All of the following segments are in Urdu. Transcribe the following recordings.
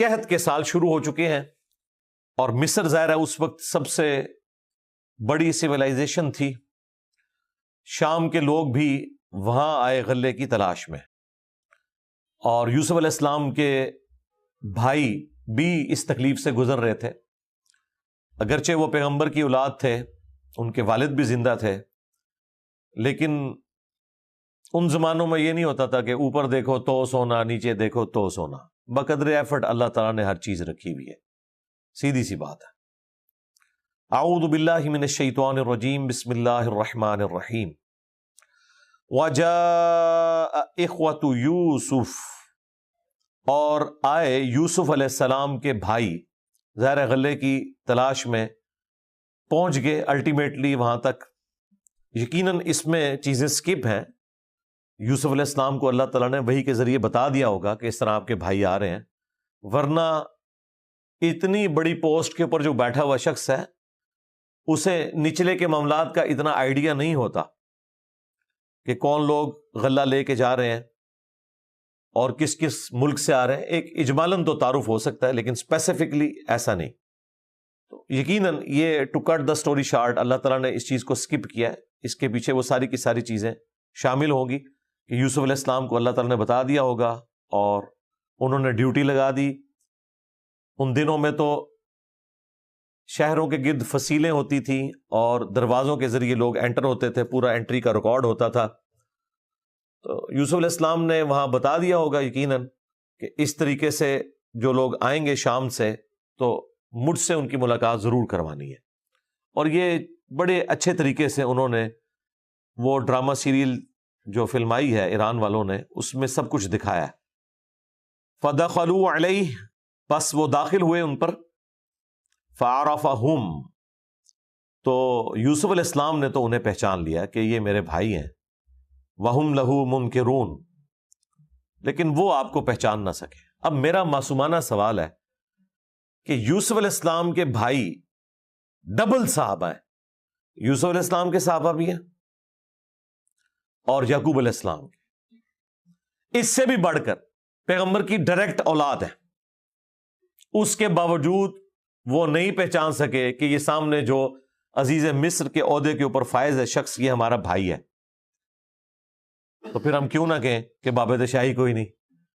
قحط کے سال شروع ہو چکے ہیں، اور مصر ظاہر ہے اس وقت سب سے بڑی سویلائزیشن تھی. شام کے لوگ بھی وہاں آئے غلے کی تلاش میں، اور یوسف علیہ السلام کے بھائی بھی اس تکلیف سے گزر رہے تھے. اگرچہ وہ پیغمبر کی اولاد تھے، ان کے والد بھی زندہ تھے، لیکن ان زمانوں میں یہ نہیں ہوتا تھا کہ اوپر دیکھو تو سونا، نیچے دیکھو تو سونا. بقدر ایفرٹ اللہ تعالیٰ نے ہر چیز رکھی ہوئی ہے، سیدھی سی بات ہے. اعوذ باللہ من الشیطان الرجیم، بسم اللہ الرحمن الرحیم. وجاء اخوۃ یوسف، اور آئے یوسف علیہ السلام کے بھائی ظاہر غلے کی تلاش میں، پہنچ گئے الٹیمیٹلی وہاں تک. یقیناً اس میں چیزیں سکپ ہیں. یوسف علیہ السلام کو اللہ تعالیٰ نے وحی کے ذریعے بتا دیا ہوگا کہ اس طرح آپ کے بھائی آ رہے ہیں، ورنہ اتنی بڑی پوسٹ کے اوپر جو بیٹھا ہوا شخص ہے اسے نچلے کے معاملات کا اتنا آئیڈیا نہیں ہوتا کہ کون لوگ غلہ لے کے جا رہے ہیں اور کس کس ملک سے آ رہے ہیں. ایک اجمالاً تو تعارف ہو سکتا ہے، لیکن اسپیسیفکلی ایسا نہیں. تو یقیناً یہ to cut the story short, اللہ تعالیٰ نے اس چیز کو اسکپ کیا ہے. اس کے پیچھے وہ ساری کی ساری چیزیں شامل ہوں گی کہ یوسف علیہ السلام کو اللہ تعالیٰ نے بتا دیا ہوگا اور انہوں نے ڈیوٹی لگا دی. ان دنوں میں تو شہروں کے گرد فصیلیں ہوتی تھیں اور دروازوں کے ذریعے لوگ انٹر ہوتے تھے، پورا انٹری کا ریکارڈ ہوتا تھا. تو یوسف علیہ السلام نے وہاں بتا دیا ہوگا یقیناً کہ اس طریقے سے جو لوگ آئیں گے شام سے تو مجھ سے ان کی ملاقات ضرور کروانی ہے. اور یہ بڑے اچھے طریقے سے انہوں نے وہ ڈرامہ سیریل جو فلمائی ہے ایران والوں نے، اس میں سب کچھ دکھایا ہے. فَدَخَلُوا عَلَيْهِ، پس وہ داخل ہوئے ان پر. فَعَرَفَهُمْ، تو یوسف علیہ السلام نے تو انہیں پہچان لیا کہ یہ میرے بھائی ہیں. وَهُمْ لَهُ مُنْكِرُونَ، لیکن وہ آپ کو پہچان نہ سکے. اب میرا معصومانہ سوال ہے کہ یوسف علیہ السلام کے بھائی ڈبل صحابہ ہیں. یوسف علیہ السلام کے صحابہ بھی ہیں اور یعقوب علیہ السلام کے، اس سے بھی بڑھ کر پیغمبر کی ڈائریکٹ اولاد ہے. اس کے باوجود وہ نہیں پہچان سکے کہ یہ سامنے جو عزیز مصر کے عہدے کے اوپر فائز ہے شخص، یہ ہمارا بھائی ہے. تو پھر ہم کیوں نہ کہیں کہ بابت شاہی کوئی نہیں،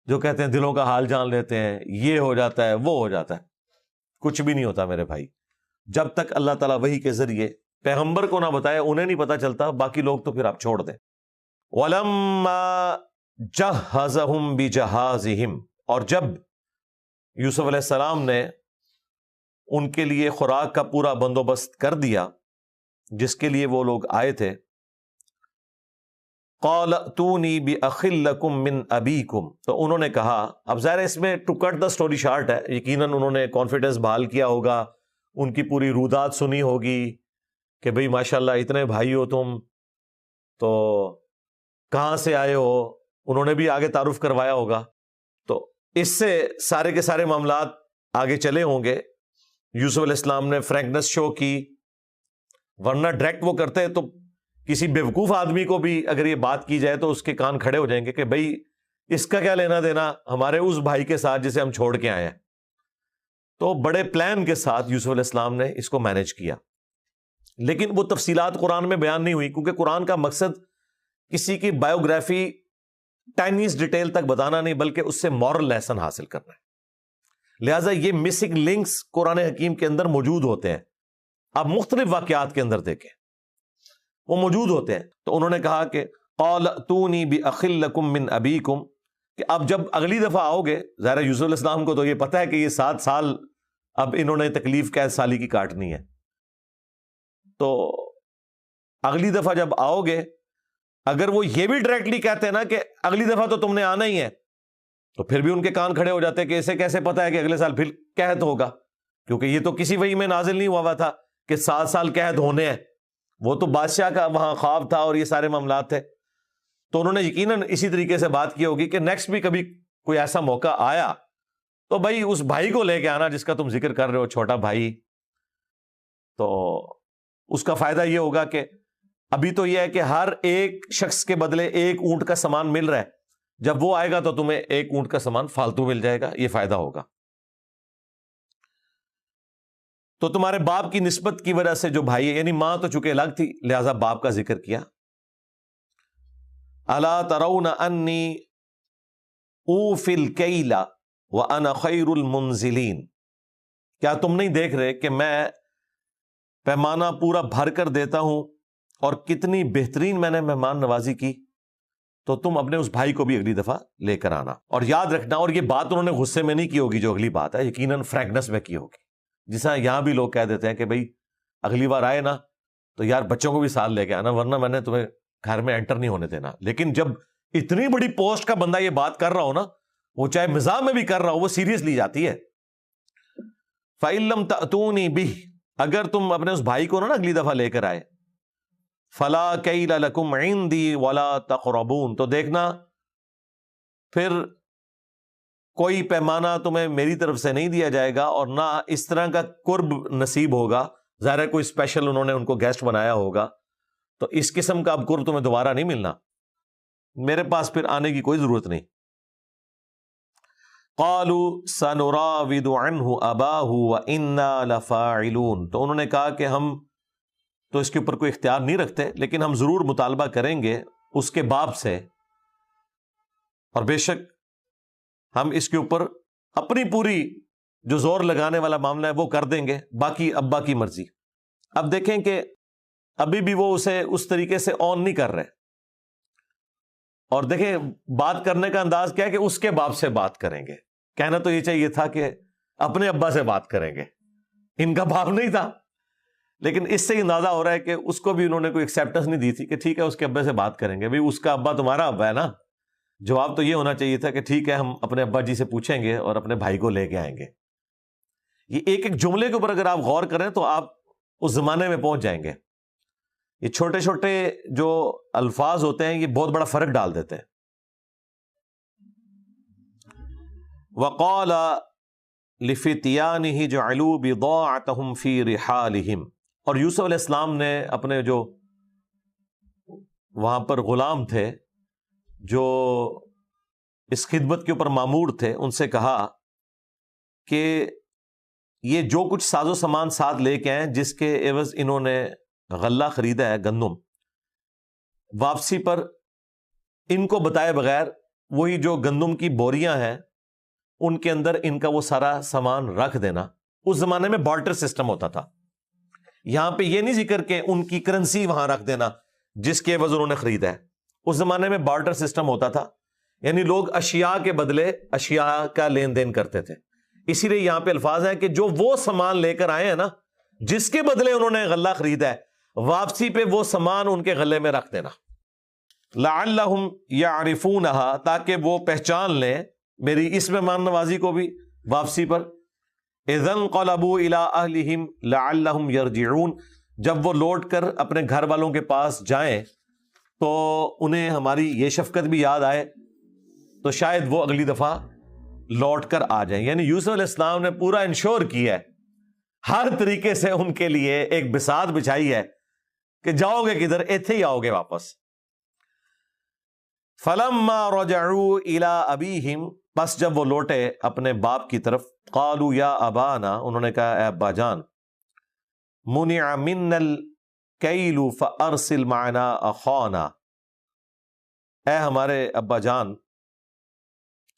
جو کہتے ہیں دلوں کا حال جان لیتے ہیں، یہ ہو جاتا ہے وہ ہو جاتا ہے. کچھ بھی نہیں ہوتا میرے بھائی. جب تک اللہ تعالیٰ وحی کے ذریعے پیغمبر کو نہ بتائے انہیں نہیں پتا چلتا. باقی لوگ تو پھر آپ چھوڑ دیں. وَلَمَّا جَهَّزَهُمْ بِجَهَازِهِمْ، اور جب یوسف علیہ السلام نے ان کے لیے خوراک کا پورا بندوبست کر دیا جس کے لیے وہ لوگ آئے تھے، قَالَ ائْتُونِي بِأَخٍ لَكُم مِّنْ أَبِيكُمْ، تو انہوں نے کہا، اب ظاہر ہے اس میں to cut the story short ہے، یقیناً انہوں نے کانفیڈنس بحال کیا ہوگا، ان کی پوری رودات سنی ہوگی کہ بھئی ماشاءاللہ اتنے بھائی ہو تم، تو کہاں سے آئے ہو، انہوں نے بھی آگے تعارف کروایا ہوگا. تو اس سے سارے کے سارے معاملات آگے چلے ہوں گے. یوسف علیہ السلام نے فرینکنس شو کی، ورنہ ڈائریکٹ وہ کرتے تو کسی بیوقوف آدمی کو بھی اگر یہ بات کی جائے تو اس کے کان کھڑے ہو جائیں گے کہ بھئی اس کا کیا لینا دینا ہمارے اس بھائی کے ساتھ جسے ہم چھوڑ کے آئے ہیں. تو بڑے پلان کے ساتھ یوسف علیہ السلام نے اس کو مینج کیا. لیکن وہ تفصیلات قرآن میں بیان نہیں ہوئی، کیونکہ قرآن کا مقصد کسی کی بایوگرافی ٹائنیز ڈیٹیل تک بتانا نہیں، بلکہ اس سے مورل لیسن حاصل کرنا ہے. لہٰذا یہ مسنگ لنکس قرآن حکیم کے اندر موجود ہوتے ہیں. آپ مختلف واقعات کے اندر دیکھیں وہ موجود ہوتے ہیں. تو انہوں نے کہا کہ قَالَ ائْتُونِي بِأَخٍ لَكُم مِّنْ أَبِيكُمْ، کہ اب جب اگلی دفعہ آؤ گے، ظاہر یوسف علیہ السلام کو تو یہ پتہ ہے کہ یہ 7 سال اب انہوں نے تکلیف قید سالی کی کاٹنی ہے. تو اگلی دفعہ جب آؤ گے، اگر وہ یہ بھی ڈائریکٹلی کہتے ہیں نا کہ اگلی دفعہ تو تم نے آنا ہی ہے، تو پھر بھی ان کے کان کھڑے ہو جاتے ہیں کہ اسے کیسے پتا ہے کہ اگلے سال پھر قحط ہوگا، کیونکہ یہ تو کسی وحی میں نازل نہیں ہوا تھا کہ 7 سال قحط ہونے ہیں. وہ تو بادشاہ کا وہاں خواب تھا اور یہ سارے معاملات تھے. تو انہوں نے یقیناً اسی طریقے سے بات کی ہوگی کہ نیکسٹ بھی کبھی کوئی ایسا موقع آیا تو بھائی اس بھائی کو لے کے آنا جس کا تم ذکر کر رہے ہو، چھوٹا بھائی. تو اس کا فائدہ یہ ہوگا کہ ابھی تو یہ ہے کہ ہر ایک شخص کے بدلے ایک اونٹ کا سامان مل رہا ہے، جب وہ آئے گا تو تمہیں ایک اونٹ کا سامان فالتو مل جائے گا، یہ فائدہ ہوگا. تو تمہارے باپ کی نسبت کی وجہ سے جو بھائی ہے، یعنی ماں تو چونکہ الگ تھی لہذا باپ کا ذکر کیا. الا ترون انی اوفی الکیل وانا خیر المنزلین، کیا تم نہیں دیکھ رہے کہ میں پیمانہ پورا بھر کر دیتا ہوں اور کتنی بہترین میں نے مہمان نوازی کی. تو تم اپنے اس بھائی کو بھی اگلی دفعہ لے کر آنا. اور یاد رکھنا، اور یہ بات انہوں نے غصے میں نہیں کی ہوگی جو اگلی بات ہے، یقیناً فرینکنس میں کی ہوگی. جیسا یہاں بھی لوگ کہہ دیتے ہیں کہ بھئی اگلی بار آئے نا تو یار بچوں کو بھی ساتھ لے کے آنا ورنہ میں نے تمہیں گھر میں انٹر نہیں ہونے دینا. لیکن جب اتنی بڑی پوسٹ کا بندہ یہ بات کر رہا ہو نا، وہ چاہے مزاح میں بھی کر رہا ہو، وہ سیریس لی جاتی ہے. فَإِن لَمْ تَأْتُونِي بِهِ، اگر تم اپنے اس بھائی کو نا اگلی دفعہ لے کر آئے، فَلَا كَيْلَ لَكُمْ عِنْدِي وَلَا تَقْرَبُونَ، تو دیکھنا پھر کوئی پیمانہ تمہیں میری طرف سے نہیں دیا جائے گا اور نہ اس طرح کا قرب نصیب ہوگا. ظاہر ہے کوئی اسپیشل انہوں نے ان کو گیسٹ بنایا ہوگا، تو اس قسم کا اب قرب تمہیں دوبارہ نہیں ملنا، میرے پاس پھر آنے کی کوئی ضرورت نہیں. قالوا سنراود عنہ اباہ وانا لفاعلون، تو انہوں نے کہا کہ ہم تو اس کے اوپر کوئی اختیار نہیں رکھتے، لیکن ہم ضرور مطالبہ کریں گے اس کے باپ سے، اور بے شک ہم اس کے اوپر اپنی پوری جو زور لگانے والا معاملہ ہے وہ کر دیں گے، باقی ابا کی مرضی. اب دیکھیں کہ ابھی بھی وہ اسے اس طریقے سے آن نہیں کر رہے، اور دیکھیں بات کرنے کا انداز کیا ہے کہ اس کے باپ سے بات کریں گے. کہنا تو یہ چاہیے تھا کہ اپنے ابا سے بات کریں گے، ان کا باپ نہیں تھا. لیکن اس سے اندازہ ہو رہا ہے کہ اس کو بھی انہوں نے کوئی ایکسیپٹنس نہیں دی تھی کہ ٹھیک ہے اس کے ابے سے بات کریں گے. بھئی اس کا ابا تمہارا ابا ہے نا. جواب تو یہ ہونا چاہیے تھا کہ ٹھیک ہے ہم اپنے ابا جی سے پوچھیں گے اور اپنے بھائی کو لے کے آئیں گے. یہ ایک ایک جملے کے اوپر اگر آپ غور کریں تو آپ اس زمانے میں پہنچ جائیں گے. یہ چھوٹے چھوٹے جو الفاظ ہوتے ہیں یہ بہت بڑا فرق ڈال دیتے ہیں. وقال لفتيانه جعلوا بضاعتهم في رحالهم، اور یوسف علیہ السلام نے اپنے جو وہاں پر غلام تھے جو اس خدمت کے اوپر مامور تھے ان سے کہا کہ یہ جو کچھ ساز و سامان ساتھ لے کے آئیں جس کے عوض انہوں نے غلہ خریدا ہے گندم، واپسی پر ان کو بتائے بغیر وہی جو گندم کی بوریاں ہیں ان کے اندر ان کا وہ سارا سامان رکھ دینا. اس زمانے میں بارٹر سسٹم ہوتا تھا. یہاں پہ یہ نہیں ذکر کہ ان کی کرنسی وہاں رکھ دینا جس کے عوض انہوں نے خریدا ہے. اس زمانے میں بارٹر سسٹم ہوتا تھا، یعنی لوگ اشیاء کے بدلے اشیاء کا لین دین کرتے تھے. اسی لیے یہاں پہ الفاظ ہیں کہ جو وہ سامان لے کر آئے ہیں نا جس کے بدلے انہوں نے غلہ خریدا ہے، واپسی پہ وہ سامان ان کے غلے میں رکھ دینا. لعلہم یعرفونہا، تاکہ وہ پہچان لیں میری اس مہمان نوازی کو بھی واپسی پر. اذا انقلبوا الی اہلہم لعلہم یرجعون، جب وہ لوٹ کر اپنے گھر والوں کے پاس جائیں تو انہیں ہماری یہ شفقت بھی یاد آئے تو شاید وہ اگلی دفعہ لوٹ کر آ جائیں. یعنی یوسف علیہ السلام نے پورا انشور کیا ہے، ہر طریقے سے ان کے لیے ایک بساط بچھائی ہے کہ جاؤ گے کدھر، ایتھے ہی آؤ گے واپس. فلما رجعوا الی ابیہم، بس جب وہ لوٹے اپنے باپ کی طرف، قالوا یا ابانا، انہوں نے کہا اے ابا جان، منع منا الکیل فارسل معنا اخانا، اے ہمارے ابا جان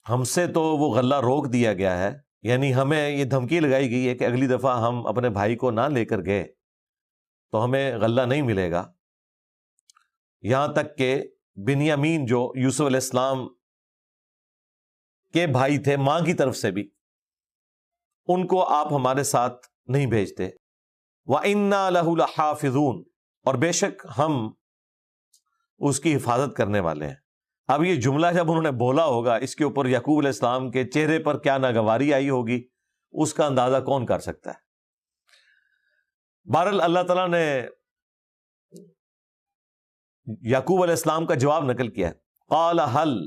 ہم سے تو وہ غلہ روک دیا گیا ہے، یعنی ہمیں یہ دھمکی لگائی گئی ہے کہ اگلی دفعہ ہم اپنے بھائی کو نہ لے کر گئے تو ہمیں غلہ نہیں ملے گا. یہاں تک کہ بنیامین جو یوسف علیہ السلام کے بھائی تھے ماں کی طرف سے بھی، ان کو آپ ہمارے ساتھ نہیں بھیجتے. وَإِنَّا لَهُ لَحَافِظُونَ، اور بے شک ہم اس کی حفاظت کرنے والے ہیں. اب یہ جملہ جب انہوں نے بولا ہوگا اس کے اوپر یعقوب علیہ السلام کے چہرے پر کیا ناگواری آئی ہوگی اس کا اندازہ کون کر سکتا ہے. بہرحال اللہ تعالیٰ نے یعقوب علیہ السلام کا جواب نقل کیا ہے. قال هل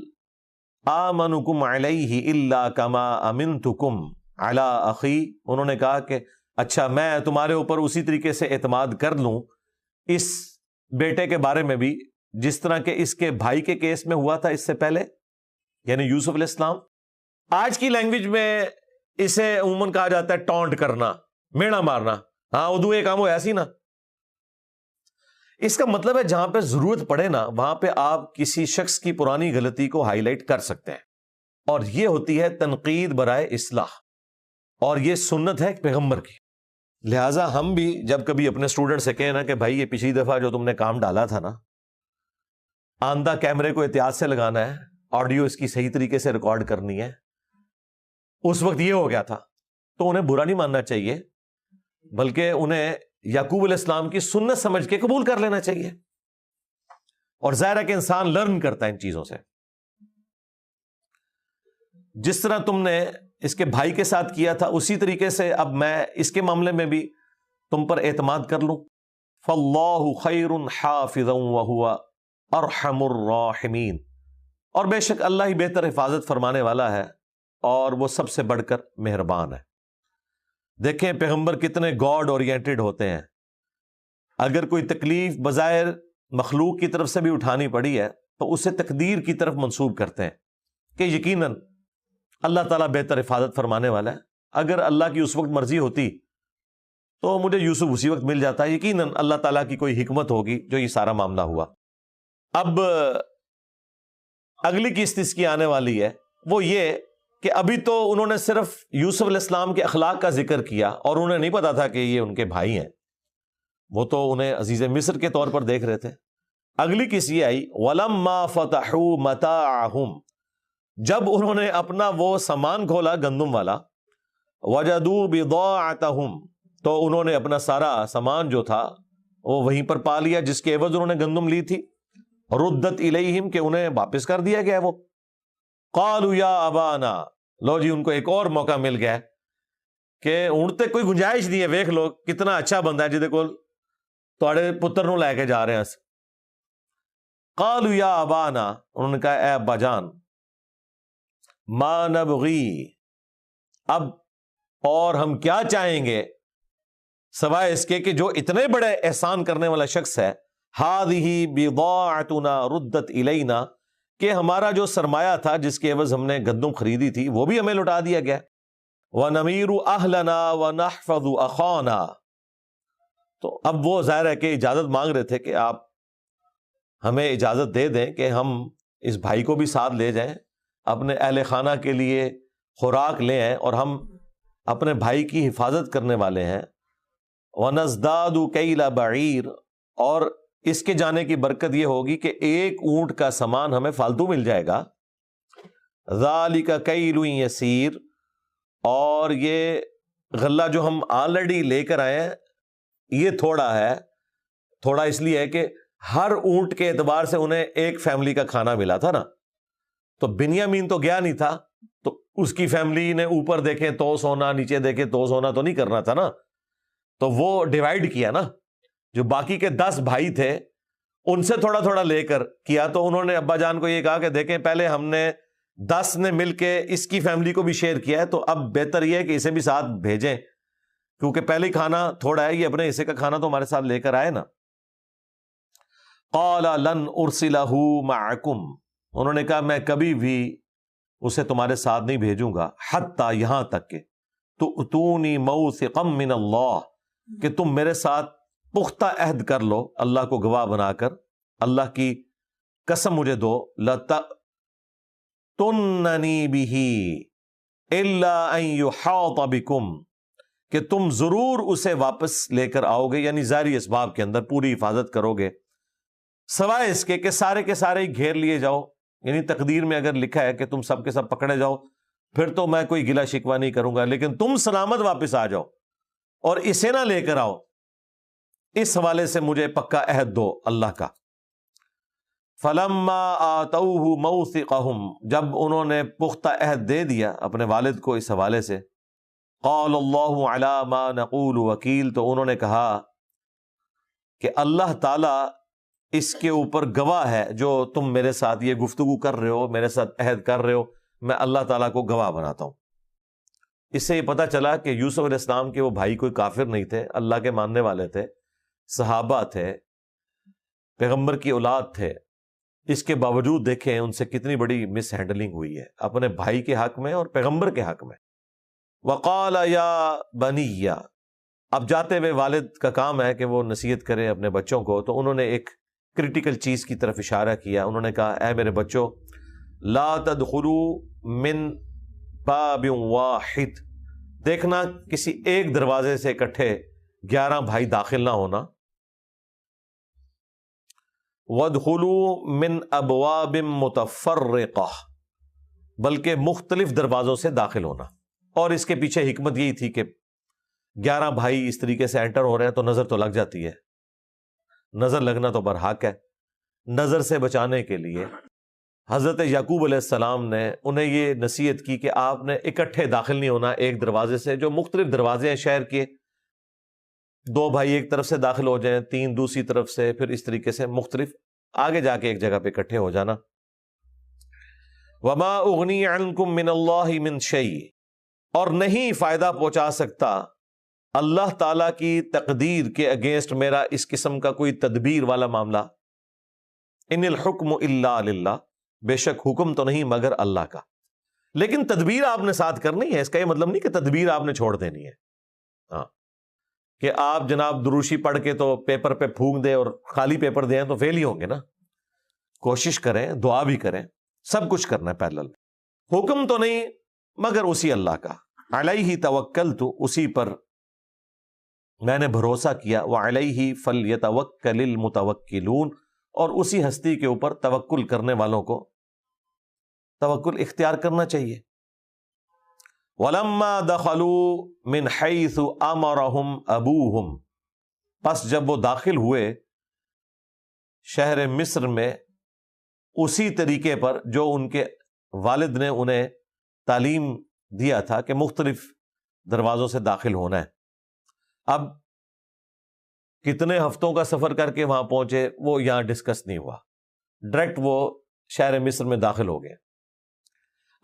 آمنکم علیہ الا کما امنتکم علی اخی، انہوں نے کہا کہ اچھا میں تمہارے اوپر اسی طریقے سے اعتماد کر لوں اس بیٹے کے بارے میں بھی جس طرح کہ اس کے بھائی کے کیس میں ہوا تھا اس سے پہلے، یعنی یوسف علیہ السلام. آج کی لینگویج میں اسے عموماً کہا جاتا ہے ٹونٹ کرنا، میڑا مارنا، ہاں اردو یہ کام ہو ایسی نا. اس کا مطلب ہے جہاں پہ ضرورت پڑے نا وہاں پہ آپ کسی شخص کی پرانی غلطی کو ہائی لائٹ کر سکتے ہیں، اور یہ ہوتی ہے تنقید برائے اصلاح، اور یہ سنت ہے پیغمبر کی. لہٰذا ہم بھی جب کبھی اپنے اسٹوڈنٹ سے کہیں نا کہ بھائی یہ پچھلی دفعہ جو تم نے کام ڈالا تھا نا، آندہ کیمرے کو احتیاط سے لگانا ہے، آڈیو اس کی صحیح طریقے سے ریکارڈ کرنی ہے، اس وقت یہ ہو گیا تھا، تو انہیں برا نہیں ماننا چاہیے، بلکہ انہیں یعقوب علیہ السلام کی سنت سمجھ کے قبول کر لینا چاہیے. اور ظاہر ہے کہ انسان لرن کرتا ہے ان چیزوں سے. جس طرح تم نے اس کے بھائی کے ساتھ کیا تھا اسی طریقے سے اب میں اس کے معاملے میں بھی تم پر اعتماد کر لوں. فاللہ خیر حافظا وہو ارحم الراحمین، اور بے شک اللہ ہی بہتر حفاظت فرمانے والا ہے اور وہ سب سے بڑھ کر مہربان ہے. دیکھیں پیغمبر کتنے گاڈ اورینٹڈ ہوتے ہیں. اگر کوئی تکلیف بظاہر مخلوق کی طرف سے بھی اٹھانی پڑی ہے تو اسے تقدیر کی طرف منسوب کرتے ہیں کہ یقیناً اللہ تعالیٰ بہتر حفاظت فرمانے والا ہے. اگر اللہ کی اس وقت مرضی ہوتی تو مجھے یوسف اسی وقت مل جاتا ہے، یقیناً اللہ تعالیٰ کی کوئی حکمت ہوگی جو یہ سارا معاملہ ہوا. اب اگلی قسط اس کی آنے والی ہے، وہ یہ کہ ابھی تو انہوں نے صرف یوسف علیہ السلام کے اخلاق کا ذکر کیا اور انہیں نہیں پتا تھا کہ یہ ان کے بھائی ہیں، وہ تو انہیں عزیز مصر کے طور پر دیکھ رہے تھے. اگلی قسط یہ آئی وَلَمَّا فَتَحُوا مَتَاعَهُمْ، جب انہوں نے اپنا وہ سامان کھولا گندم والا، وَجَدُوا بِضَاعَتَهُمْ، تو انہوں نے اپنا سارا سامان جو تھا وہ وہیں پر پا لیا جس کے عوض انہوں نے گندم لی تھی. ردت الیہم، کہ انہیں واپس کر دیا گیا. وہ قالوا یا ابانا، لو جی ان کو ایک اور موقع مل گیا کہ اونٹتے کوئی گنجائش نہیں ہے، ویکھ لو کتنا اچھا بندہ ہے جہدے کول تواڈے پتر نو لے کے جا رہے ہیں. قالوا یا ابانا، انہوں نے کہا اے ابا جان، ما نبغی، اب اور ہم کیا چاہیں گے سوائے اس کے کہ جو اتنے بڑے احسان کرنے والا شخص ہے، ہذہ بضاعتنا ردت الینا، کہ ہمارا جو سرمایہ تھا جس کے عوض ہم نے گندم خریدی تھی وہ بھی ہمیں لوٹا دیا گیا. وَنَمِيرُ أَهْلَنَا وَنَحْفَظُ أَخَانَا، تو اب وہ ظاہر ہے کہ اجازت مانگ رہے تھے کہ آپ ہمیں اجازت دے دیں کہ ہم اس بھائی کو بھی ساتھ لے جائیں، اپنے اہل خانہ کے لیے خوراک لے آئیں، اور ہم اپنے بھائی کی حفاظت کرنے والے ہیں. وَنَزْدَادُ كَيْلَ بَعِيرٍ، اور اس کے جانے کی برکت یہ ہوگی کہ ایک اونٹ کا سامان ہمیں فالتو مل جائے گا. ذَلِكَ كَيْلٌ يَسِيرٌ، اور یہ غلہ جو ہم آلریڈی لے کر آئے ہیں یہ تھوڑا ہے. تھوڑا اس لیے ہے کہ ہر اونٹ کے اعتبار سے انہیں ایک فیملی کا کھانا ملا تھا نا، تو بنیامین تو گیا نہیں تھا، تو اس کی فیملی نے اوپر دیکھے تو سونا نیچے دیکھے تو سونا تو نہیں کرنا تھا نا، تو وہ ڈیوائیڈ کیا نا. جو باقی کے 10 بھائی تھے ان سے تھوڑا تھوڑا لے کر کیا، تو انہوں نے ابا جان کو یہ کہا کہ دیکھیں پہلے ہم نے 10 نے مل کے اس کی فیملی کو بھی شیئر کیا ہے، تو اب بہتر یہ ہے کہ اسے بھی ساتھ بھیجیں، کیونکہ پہلے کھانا تھوڑا ہے، یہ اپنے حصے کا کھانا تو ہمارے ساتھ لے کر آئے نا. قال لن ارسلہ معکم، انہوں نے کہا میں کبھی بھی اسے تمہارے ساتھ نہیں بھیجوں گا، حتی، یہاں تک کہ تؤتونی موثقا من اللہ، کہ تم میرے ساتھ پختہ عہد کر لو اللہ کو گواہ بنا کر، اللہ کی قسم مجھے دو، لتأتوننی بہ الا ان یحاط بکم، کہ تم ضرور اسے واپس لے کر آؤ گے، یعنی ظاہری اسباب کے اندر پوری حفاظت کرو گے، سوائے اس کے سارے سارے ہی گھیر لیے جاؤ. یعنی تقدیر میں اگر لکھا ہے کہ تم سب کے سب پکڑے جاؤ پھر تو میں کوئی گلہ شکوہ نہیں کروں گا، لیکن تم سلامت واپس آ جاؤ اور اسے نہ لے کر آؤ، اس حوالے سے مجھے پکا عہد دو اللہ کا. فلما آتوہ موثقہم، جب انہوں نے پختہ عہد دے دیا اپنے والد کو اس حوالے سے، قال اللہ علی ما نقول وکیل، تو انہوں نے کہا کہ اللہ تعالی اس کے اوپر گواہ ہے، جو تم میرے ساتھ یہ گفتگو کر رہے ہو، میرے ساتھ عہد کر رہے ہو، میں اللہ تعالیٰ کو گواہ بناتا ہوں. اس سے یہ پتہ چلا کہ یوسف علیہ السلام کے وہ بھائی کوئی کافر نہیں تھے، اللہ کے ماننے والے تھے، صحابہ تھے، پیغمبر کی اولاد تھے. اس کے باوجود دیکھیں ان سے کتنی بڑی مس ہینڈلنگ ہوئی ہے اپنے بھائی کے حق میں اور پیغمبر کے حق میں. وقال یا بنی، اب جاتے ہوئے والد کا کام ہے کہ وہ نصیحت کرے اپنے بچوں کو، تو انہوں نے ایک کرٹیکل چیز کی طرف اشارہ کیا. انہوں نے کہا اے میرے بچوں، لا تدخلوا من باب واحد، دیکھنا کسی ایک دروازے سے اکٹھے 11 بھائی داخل نہ ہونا. وادخلوا من ابواب متفرقہ، بلکہ مختلف دروازوں سے داخل ہونا. اور اس کے پیچھے حکمت یہی تھی کہ 11 بھائی اس طریقے سے انٹر ہو رہے ہیں تو نظر تو لگ جاتی ہے، نظر لگنا تو برحق ہے. نظر سے بچانے کے لیے حضرت یعقوب علیہ السلام نے انہیں یہ نصیحت کی کہ آپ نے اکٹھے داخل نہیں ہونا ایک دروازے سے. جو مختلف دروازے ہیں شہر کے، 2 بھائی ایک طرف سے داخل ہو جائیں، 3 دوسری طرف سے، پھر اس طریقے سے مختلف آگے جا کے ایک جگہ پہ اکٹھے ہو جانا. وما اغنی عنکم من اللہ من شیء، اور نہیں فائدہ پہنچا سکتا اللہ تعالی کی تقدیر کے اگینسٹ میرا اس قسم کا کوئی تدبیر والا معاملہ. ان الحکم الا للہ، بے شک حکم تو نہیں مگر اللہ کا. لیکن تدبیر آپ نے ساتھ کرنی ہے. اس کا یہ مطلب نہیں کہ تدبیر آپ نے چھوڑ دینی ہے، ہاں کہ آپ جناب دروشی پڑھ کے تو پیپر پہ پھونک دیں اور خالی پیپر دیں تو فیل ہی ہوں گے نا. کوشش کریں، دعا بھی کریں، سب کچھ کرنا ہے پیرلل. حکم تو نہیں مگر اسی اللہ کا. علیہ توکلت، اسی پر میں نے بھروسہ کیا. وعلیہ فلیتوکل المتوکلون، اور اسی ہستی کے اوپر توکل کرنے والوں کو توکل اختیار کرنا چاہیے. وَلَمَّا دَخَلُوا مِنْ حَيْثُ أَمَرَهُمْ أَبُوهُمْ، پس جب وہ داخل ہوئے شہر مصر میں اسی طریقے پر جو ان کے والد نے انہیں تعلیم دیا تھا کہ مختلف دروازوں سے داخل ہونا ہے. اب کتنے ہفتوں کا سفر کر کے وہاں پہنچے وہ یہاں ڈسکس نہیں ہوا، ڈائریکٹ وہ شہر مصر میں داخل ہو گئے.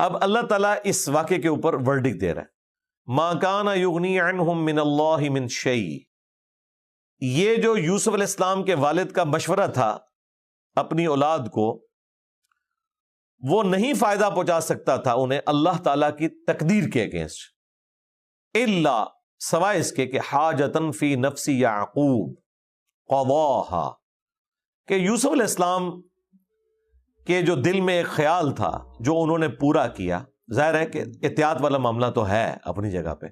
اب اللہ تعالیٰ اس واقعے کے اوپر ورڈکٹ دے رہا ہے. ما کان یغنی عنہم من اللہ من شیء، یہ جو یوسف علیہ السلام کے والد کا مشورہ تھا اپنی اولاد کو، وہ نہیں فائدہ پہنچا سکتا تھا انہیں اللہ تعالیٰ کی تقدیر کے اگینسٹ، الا سوائے اس کے کہ حاجتن فی نفس یعقوب قضاها، کہ یوسف علیہ السلام کہ جو دل میں ایک خیال تھا جو انہوں نے پورا کیا. ظاہر ہے کہ احتیاط والا معاملہ تو ہے اپنی جگہ پہ،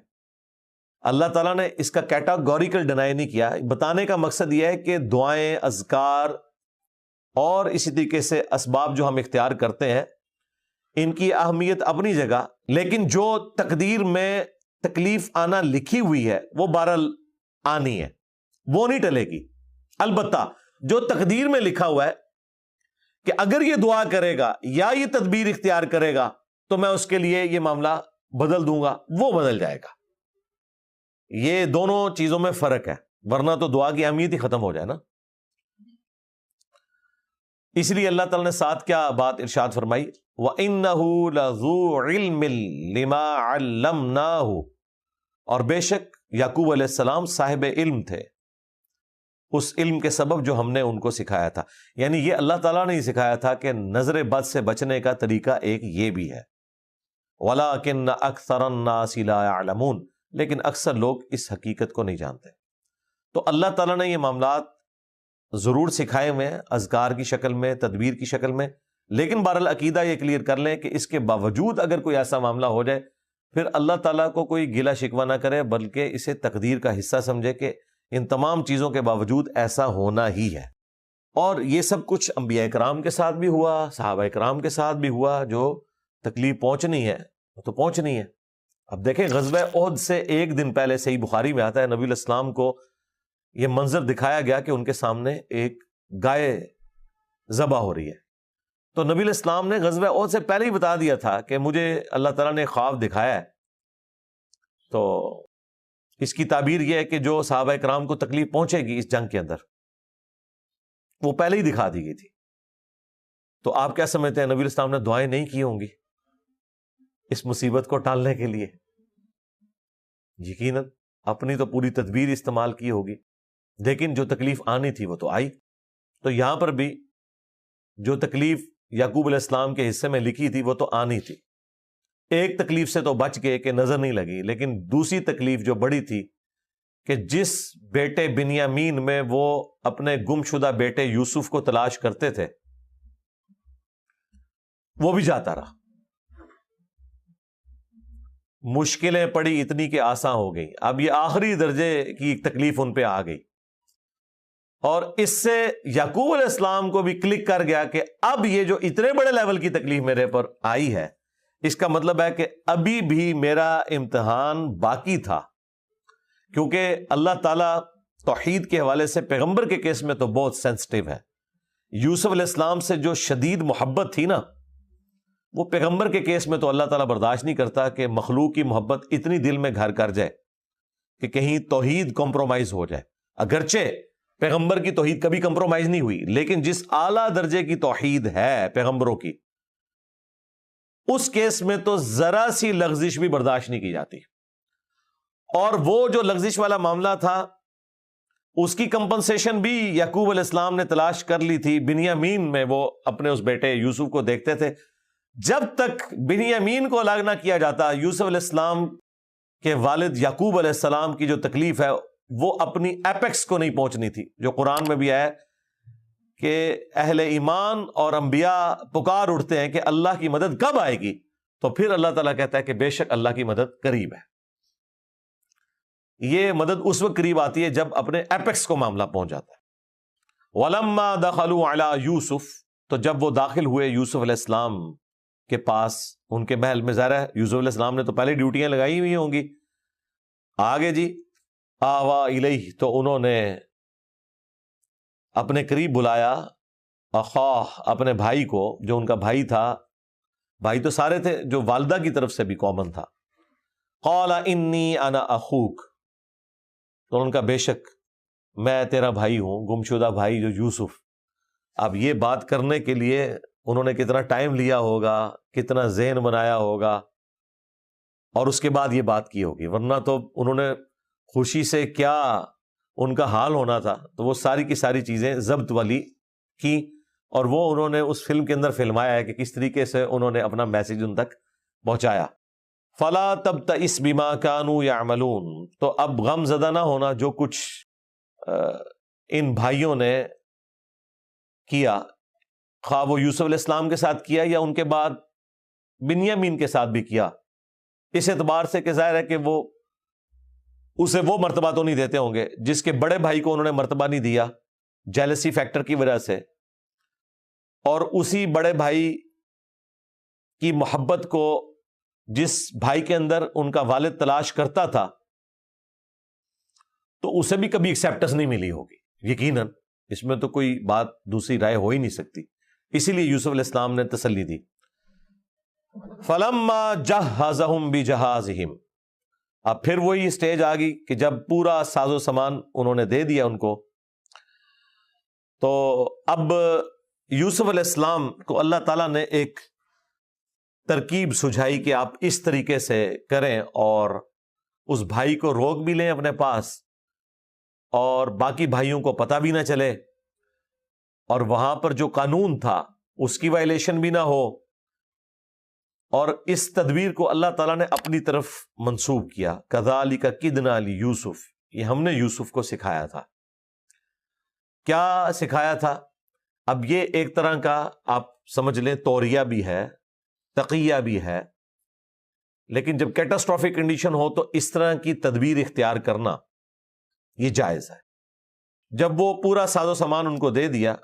اللہ تعالیٰ نے اس کا کیٹاگوریکل ڈینائی نہیں کیا. بتانے کا مقصد یہ ہے کہ دعائیں، اذکار اور اسی طریقے سے اسباب جو ہم اختیار کرتے ہیں ان کی اہمیت اپنی جگہ، لیکن جو تقدیر میں تکلیف آنا لکھی ہوئی ہے وہ بہرحال آنی ہے، وہ نہیں ٹلے گی. البتہ جو تقدیر میں لکھا ہوا ہے کہ اگر یہ دعا کرے گا یا یہ تدبیر اختیار کرے گا تو میں اس کے لیے یہ معاملہ بدل دوں گا، وہ بدل جائے گا. یہ دونوں چیزوں میں فرق ہے، ورنہ تو دعا کی اہمیت ہی ختم ہو جائے نا. اس لیے اللہ تعالیٰ نے ساتھ کیا بات ارشاد فرمائی، وَإِنَّهُ لَذُو عِلْمٍ لِمَا عَلَّمْنَاهُ، اور بے شک یعقوب علیہ السلام صاحب علم تھے اس علم کے سبب جو ہم نے ان کو سکھایا تھا. یعنی یہ اللہ تعالیٰ نے ہی سکھایا تھا کہ نظر بد سے بچنے کا طریقہ ایک یہ بھی ہے. وَلَٰكِنَّ أَكْثَرَ النَّاسِ لَا يَعْلَمُونَ، لیکن اکثر لوگ اس حقیقت کو نہیں جانتے. تو اللہ تعالیٰ نے یہ معاملات ضرور سکھائے ہوئے ہیں اذکار کی شکل میں، تدبیر کی شکل میں، لیکن بہرحال عقیدہ یہ کلیئر کر لیں کہ اس کے باوجود اگر کوئی ایسا معاملہ ہو جائے پھر اللہ تعالیٰ کو کوئی گلہ شکوہ نہ کرے، بلکہ اسے تقدیر کا حصہ سمجھے کہ ان تمام چیزوں کے باوجود ایسا ہونا ہی ہے. اور یہ سب کچھ انبیاء کرام کے ساتھ بھی ہوا، صحابہ کرام کے ساتھ بھی ہوا. جو تکلیف پہنچنی ہے وہ تو پہنچنی ہے. اب دیکھیں غزوہ احد سے ایک دن پہلے صحیح بخاری میں آتا ہے نبی علیہ السلام کو یہ منظر دکھایا گیا کہ ان کے سامنے ایک گائے ذبح ہو رہی ہے. تو نبی علیہ السلام نے غزوہ احد سے پہلے ہی بتا دیا تھا کہ مجھے اللہ تعالیٰ نے خواب دکھایا ہے. تو اس کی تعبیر یہ ہے کہ جو صحابہ کرام کو تکلیف پہنچے گی اس جنگ کے اندر وہ پہلے ہی دکھا دی گئی تھی. تو آپ کیا سمجھتے ہیں نبی علیہ السلام نے دعائیں نہیں کی ہوں گی اس مصیبت کو ٹالنے کے لیے؟ یقیناً اپنی تو پوری تدبیر استعمال کی ہوگی، لیکن جو تکلیف آنی تھی وہ تو آئی. تو یہاں پر بھی جو تکلیف یعقوب علیہ السلام کے حصے میں لکھی تھی وہ تو آنی تھی. ایک تکلیف سے تو بچ گئے کہ نظر نہیں لگی، لیکن دوسری تکلیف جو بڑی تھی کہ جس بیٹے بنیامین میں وہ اپنے گمشدہ بیٹے یوسف کو تلاش کرتے تھے وہ بھی جاتا رہا. مشکلیں پڑی اتنی کہ آسان ہو گئی. اب یہ آخری درجے کی ایک تکلیف ان پہ آ گئی اور اس سے یعقوب علیہ السلام کو بھی کلک کر گیا کہ اب یہ جو اتنے بڑے لیول کی تکلیف میرے پر آئی ہے اس کا مطلب ہے کہ ابھی بھی میرا امتحان باقی تھا. کیونکہ اللہ تعالیٰ توحید کے حوالے سے پیغمبر کے کیس میں تو بہت سینسٹیو ہے. یوسف علیہ السلام سے جو شدید محبت تھی نا وہ پیغمبر کے کیس میں تو اللہ تعالیٰ برداشت نہیں کرتا کہ مخلوق کی محبت اتنی دل میں گھر کر جائے کہ کہیں توحید کمپرومائز ہو جائے. اگرچہ پیغمبر کی توحید کبھی کمپرومائز نہیں ہوئی لیکن جس اعلیٰ درجے کی توحید ہے پیغمبروں کی اس کیس میں تو ذرا سی لغزش بھی برداشت نہیں کی جاتی. اور وہ جو لغزش والا معاملہ تھا اس کی کمپنسیشن بھی یعقوب علیہ السلام نے تلاش کر لی تھی. بنیامین میں وہ اپنے اس بیٹے یوسف کو دیکھتے تھے. جب تک بنیامین کو الگ نہ کیا جاتا یوسف علیہ السلام کے والد یعقوب علیہ السلام کی جو تکلیف ہے وہ اپنی ایپیکس کو نہیں پہنچنی تھی. جو قرآن میں بھی ہے کہ اہل ایمان اور انبیاء پکار اٹھتے ہیں کہ اللہ کی مدد کب آئے گی تو پھر اللہ تعالیٰ کہتا ہے کہ بے شک اللہ کی مدد قریب ہے. یہ مدد اس وقت قریب آتی ہے جب اپنے ایپیکس کو معاملہ پہنچ جاتا ہے. وَلَمَّا دَخَلُوا عَلَى يُوسُف تو جب وہ داخل ہوئے یوسف علیہ السلام کے پاس ان کے محل میں. ظاہر ہے یوسف علیہ السلام نے تو پہلے ڈیوٹیاں لگائی ہوئی ہوں گی. آگے جی آوا الیہ تو انہوں نے اپنے قریب بلایا اخاہ اپنے بھائی کو جو ان کا بھائی تھا. بھائی تو سارے تھے جو والدہ کی طرف سے بھی کامن تھا. قال انی انا اخوک تو ان کا بے شک میں تیرا بھائی ہوں گمشدہ بھائی جو یوسف. اب یہ بات کرنے کے لیے انہوں نے کتنا ٹائم لیا ہوگا کتنا ذہن بنایا ہوگا اور اس کے بعد یہ بات کی ہوگی ورنہ تو انہوں نے خوشی سے کیا ان کا حال ہونا تھا. تو وہ ساری کی ساری چیزیں ضبط والی کی اور وہ انہوں نے اس فلم کے اندر فلمایا ہے کہ کس طریقے سے انہوں نے اپنا میسج ان تک پہنچایا. فلا تبتئس بما كانوا يعملون تو اب غم زدہ نہ ہونا جو کچھ ان بھائیوں نے کیا خواہ وہ یوسف علیہ السلام کے ساتھ کیا یا ان کے بعد بنیامین کے ساتھ بھی کیا. اس اعتبار سے کہ ظاہر ہے کہ وہ اسے وہ مرتبہ تو نہیں دیتے ہوں گے جس کے بڑے بھائی کو انہوں نے مرتبہ نہیں دیا جیلسی فیکٹر کی وجہ سے اور اسی بڑے بھائی کی محبت کو جس بھائی کے اندر ان کا والد تلاش کرتا تھا تو اسے بھی کبھی ایکسیپٹنس نہیں ملی ہوگی. یقیناً اس میں تو کوئی بات دوسری رائے ہو ہی نہیں سکتی. اسی لیے یوسف علیہ السلام نے تسلی دی. فَلَمَّا جَهَّزَهُمْ بِجَهَازِهِمْ اب پھر وہی سٹیج آ گئی کہ جب پورا ساز و سامان انہوں نے دے دیا ان کو تو اب یوسف علیہ السلام کو اللہ تعالیٰ نے ایک ترکیب سجھائی کہ آپ اس طریقے سے کریں اور اس بھائی کو روک بھی لیں اپنے پاس اور باقی بھائیوں کو پتہ بھی نہ چلے اور وہاں پر جو قانون تھا اس کی وائلیشن بھی نہ ہو. اور اس تدبیر کو اللہ تعالیٰ نے اپنی طرف منسوب کیا. کذالک کدنا لیوسف یہ ہم نے یوسف کو سکھایا تھا. کیا سکھایا تھا؟ اب یہ ایک طرح کا آپ سمجھ لیں توریہ بھی ہے تقیہ بھی ہے لیکن جب کیٹاسٹرافک کنڈیشن ہو تو اس طرح کی تدبیر اختیار کرنا یہ جائز ہے. جب وہ پورا ساز و سامان ان کو دے دیا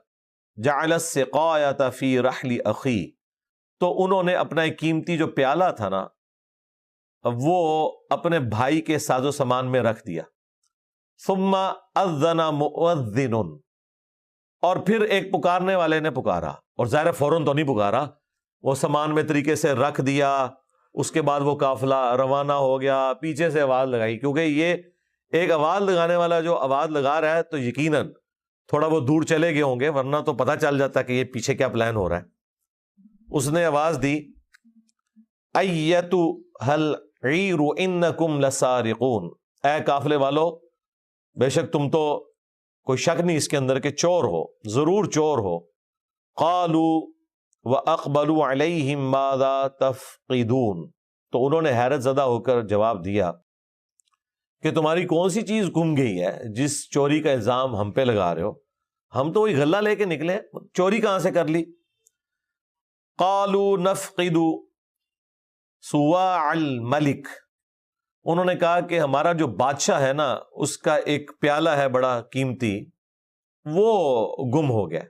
جعل السقایۃ فی رحل اخی تو انہوں نے اپنا ایک قیمتی جو پیالہ تھا نا وہ اپنے بھائی کے ساز و سامان میں رکھ دیا. ثم اذن مؤذن اور پھر ایک پکارنے والے نے پکارا اور ظاہر فوراً تو نہیں پکارا وہ سامان میں طریقے سے رکھ دیا. اس کے بعد وہ قافلہ روانہ ہو گیا. پیچھے سے آواز لگائی کیونکہ یہ ایک آواز لگانے والا جو آواز لگا رہا ہے تو یقیناً تھوڑا وہ دور چلے گئے ہوں گے ورنہ تو پتہ چل جاتا کہ یہ پیچھے کیا پلان ہو رہا ہے. اس نے آواز دی ایتھا العیر انکم لسارقون اے قافلے والو بے شک تم تو کوئی شک نہیں اس کے اندر کہ چور ہو ضرور چور ہو. قالوا واقبلوا علیہم ماذا تفقدون تو انہوں نے حیرت زدہ ہو کر جواب دیا کہ تمہاری کون سی چیز گم گئی ہے جس چوری کا الزام ہم پہ لگا رہے ہو؟ ہم تو وہی غلہ لے کے نکلے، چوری کہاں سے کر لی؟ قالوا نفقد صواع الملک، انہوں نے کہا کہ ہمارا جو بادشاہ ہے نا، اس کا ایک پیالہ ہے بڑا قیمتی، وہ گم ہو گیا۔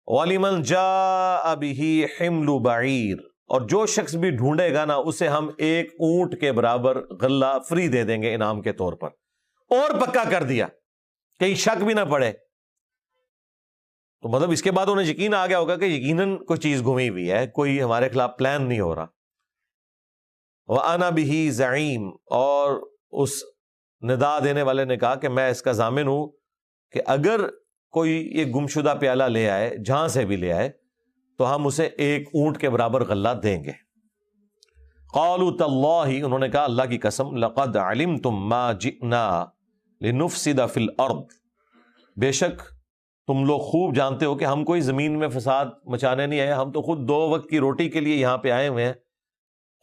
وَلِمَنْ جَاءَ بِهِ حِمْلُ بَعِيرٍ، اور جو شخص بھی ڈھونڈے گا نا اسے ہم ایک اونٹ کے برابر غلہ فری دے دیں گے انعام کے طور پر۔ اور پکا کر دیا، کہیں شک بھی نہ پڑے۔ تو مطلب اس کے بعد انہیں یقین آ گیا ہوگا کہ یقیناً کوئی چیز گمی ہوئی ہے، کوئی ہمارے خلاف پلان نہیں ہو رہا۔ وَأَنَا بِهِ زَعِيمٌ، اور اس ندا دینے والے نے کہا کہ میں اس کا ضامن ہوں کہ اگر کوئی یہ گمشدہ پیالہ لے آئے، جہاں سے بھی لے آئے، تو ہم اسے ایک اونٹ کے برابر غلہ دیں گے۔ قالوا تاللہ، انہوں نے کہا اللہ کی قسم، لقد علمتم ما جئنا لنفسد فی الارض، بے شک تم لوگ خوب جانتے ہو کہ ہم کوئی زمین میں فساد مچانے نہیں آئے، ہم تو خود 2 وقت کی روٹی کے لیے یہاں پہ آئے ہوئے ہیں۔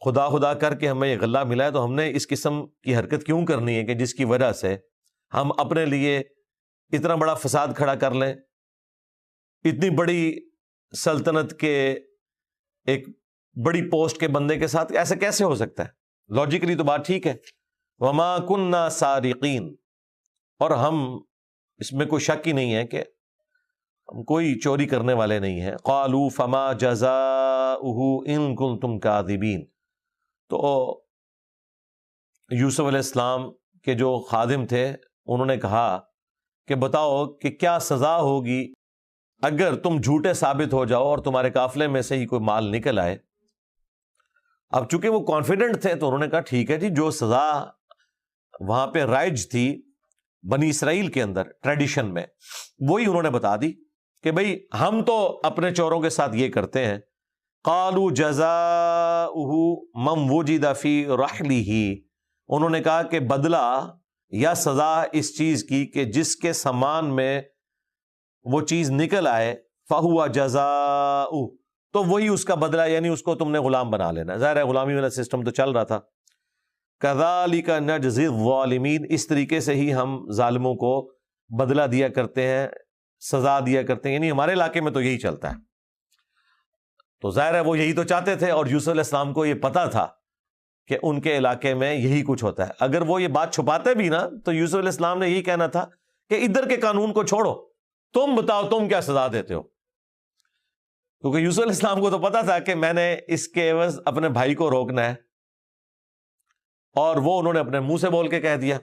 خدا خدا کر کے ہمیں یہ غلہ ملا ہے، تو ہم نے اس قسم کی حرکت کیوں کرنی ہے کہ جس کی وجہ سے ہم اپنے لیے اتنا بڑا فساد کھڑا کر لیں؟ اتنی بڑی سلطنت کے ایک بڑی پوسٹ کے بندے کے ساتھ ایسے کیسے ہو سکتا ہے؟ لاجیکلی تو بات ٹھیک ہے۔ وما کننا سارقین، اور ہم اس میں کوئی شک ہی نہیں ہے کہ ہم کوئی چوری کرنے والے نہیں ہیں۔ قالوا فما جزاؤہ ان کنتم کاذبین، تو یوسف علیہ السلام کے جو خادم تھے انہوں نے کہا کہ بتاؤ کہ کیا سزا ہوگی اگر تم جھوٹے ثابت ہو جاؤ اور تمہارے قافلے میں سے ہی کوئی مال نکل آئے۔ اب چونکہ وہ کانفیڈنٹ تھے تو انہوں نے کہا ٹھیک ہے جی، جو سزا وہاں پہ رائج تھی بنی اسرائیل کے اندر ٹریڈیشن میں، وہی انہوں نے بتا دی کہ بھئی ہم تو اپنے چوروں کے ساتھ یہ کرتے ہیں۔ قالوا جزاؤہ من وجد فی رحلہ، انہوں نے کہا کہ بدلہ یا سزا اس چیز کی کہ جس کے سامان میں وہ چیز نکل آئے، فہو جزاؤہ، تو وہی اس کا بدلہ، یعنی اس کو تم نے غلام بنا لینا۔ ظاہر ہے غلامی والا سسٹم تو چل رہا تھا۔ کذالک نجزی الظالمین، اس طریقے سے ہی ہم ظالموں کو بدلہ دیا کرتے ہیں، سزا دیا کرتے ہیں، یعنی ہمارے علاقے میں تو یہی چلتا ہے۔ تو ظاہر ہے وہ یہی تو چاہتے تھے، اور یوسف علیہ السلام کو یہ پتا تھا کہ ان کے علاقے میں یہی کچھ ہوتا ہے۔ اگر وہ یہ بات چھپاتے بھی نا تو یوسف علیہ السلام نے یہی کہنا تھا کہ ادھر کے قانون کو چھوڑو، تم بتاؤ تم کیا سزا دیتے ہو، کیونکہ یوسف علیہ السلام کو تو پتا تھا کہ میں نے اس کے عوض اپنے بھائی کو روکنا ہے، اور وہ انہوں نے اپنے منہ سے بول کے کہہ دیا۔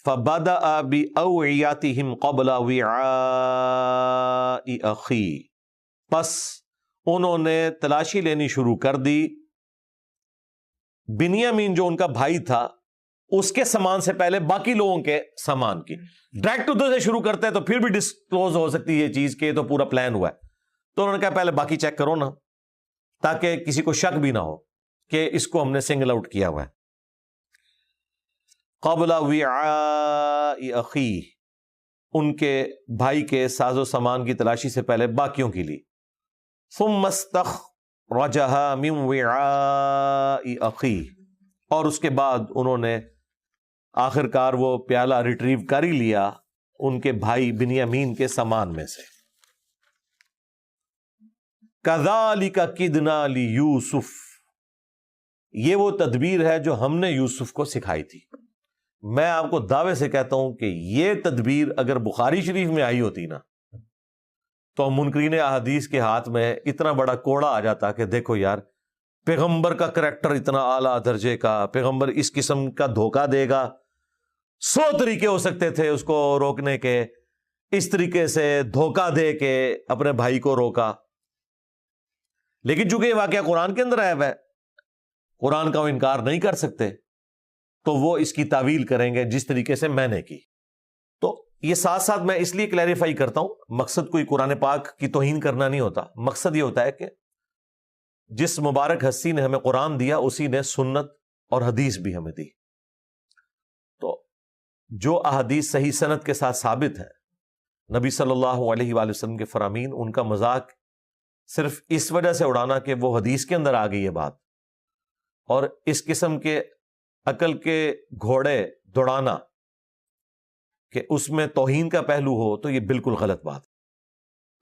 فَبَدَأَ بِأَوْعِيَتِهِمْ قَبْلَ وِعَاءِ أَخِيهِ، پس انہوں نے تلاشی لینی شروع کر دی بنیامین جو ان کا بھائی تھا اس کے سامان سے پہلے باقی لوگوں کے سامان کی۔ ڈائریکٹ ادھر سے شروع کرتے ہیں تو پھر بھی ڈسکلوز ہو سکتی ہے یہ چیز کہ یہ تو پورا پلان ہوا ہے، تو انہوں نے کہا پہلے باقی چیک کرو نا، تاکہ کسی کو شک بھی نہ ہو کہ اس کو ہم نے سنگل آؤٹ کیا ہوا ہے۔ قبل وعاء اخیہ، ان کے بھائی کے ساز و سامان کی تلاشی سے پہلے باقیوں کی لی۔ ثم استخرجها من وعاء اخیہ، اور اس کے بعد انہوں نے آخر کار وہ پیالہ ریٹریو کر ہی لیا ان کے بھائی بنیامین کے سامان میں سے۔ کذالک کدنا لیوسف، یہ وہ تدبیر ہے جو ہم نے یوسف کو سکھائی تھی۔ میں آپ کو دعوے سے کہتا ہوں کہ یہ تدبیر اگر بخاری شریف میں آئی ہوتی نا تو منکرین احادیث کے ہاتھ میں اتنا بڑا کوڑا آ جاتا کہ دیکھو یار، پیغمبر کا کریکٹر اتنا اعلیٰ درجے کا، پیغمبر اس قسم کا دھوکہ دے گا، 100 طریقے ہو سکتے تھے اس کو روکنے کے، اس طریقے سے دھوکہ دے کے اپنے بھائی کو روکا۔ لیکن چونکہ یہ واقعہ قرآن کے اندر آیا ہوا ہے، قرآن کا وہ انکار نہیں کر سکتے، تو وہ اس کی تعویل کریں گے جس طریقے سے میں نے کی۔ تو یہ ساتھ ساتھ میں اس لیے کلیریفائی کرتا ہوں، مقصد کوئی قرآن پاک کی توہین کرنا نہیں ہوتا، مقصد یہ ہوتا ہے کہ جس مبارک ہستی نے ہمیں قرآن دیا اسی نے سنت اور حدیث بھی ہمیں دی، تو جو احادیث صحیح سند کے ساتھ ثابت ہیں، نبی صلی اللہ علیہ وآلہ وسلم کے فرامین، ان کا مذاق صرف اس وجہ سے اڑانا کہ وہ حدیث کے اندر آ گئی یہ بات، اور اس قسم کے عقل کے گھوڑے دوڑانا کہ اس میں توہین کا پہلو ہو تو یہ بالکل غلط بات ہے۔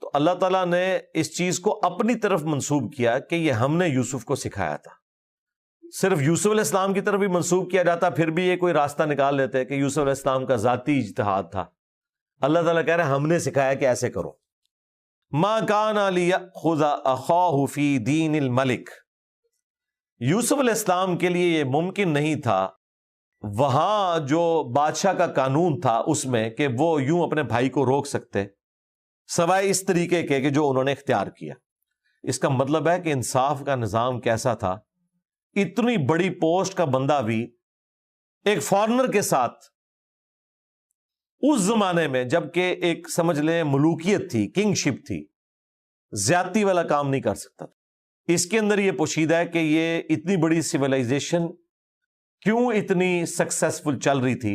تو اللہ تعالیٰ نے اس چیز کو اپنی طرف منسوب کیا کہ یہ ہم نے یوسف کو سکھایا تھا۔ صرف یوسف علیہ السلام کی طرف بھی منسوب کیا جاتا پھر بھی یہ کوئی راستہ نکال لیتے کہ یوسف علیہ السلام کا ذاتی اجتہاد تھا۔ اللہ تعالیٰ کہہ رہے ہیں ہم نے سکھایا کہ ایسے کرو۔ ما کان لیأخذ اخاہ فی دین الملک، یوسف علیہ السلام کے لیے یہ ممکن نہیں تھا وہاں جو بادشاہ کا قانون تھا اس میں کہ وہ یوں اپنے بھائی کو روک سکتے سوائے اس طریقے کے کہ جو انہوں نے اختیار کیا۔ اس کا مطلب ہے کہ انصاف کا نظام کیسا تھا، اتنی بڑی پوسٹ کا بندہ بھی ایک فارنر کے ساتھ اس زمانے میں، جبکہ ایک سمجھ لیں ملوکیت تھی، کنگ شپ تھی، زیادتی والا کام نہیں کر سکتا تھا۔ اس کے اندر یہ پوشیدہ ہے کہ یہ اتنی بڑی سویلائزیشن کیوں اتنی سکسیسفل چل رہی تھی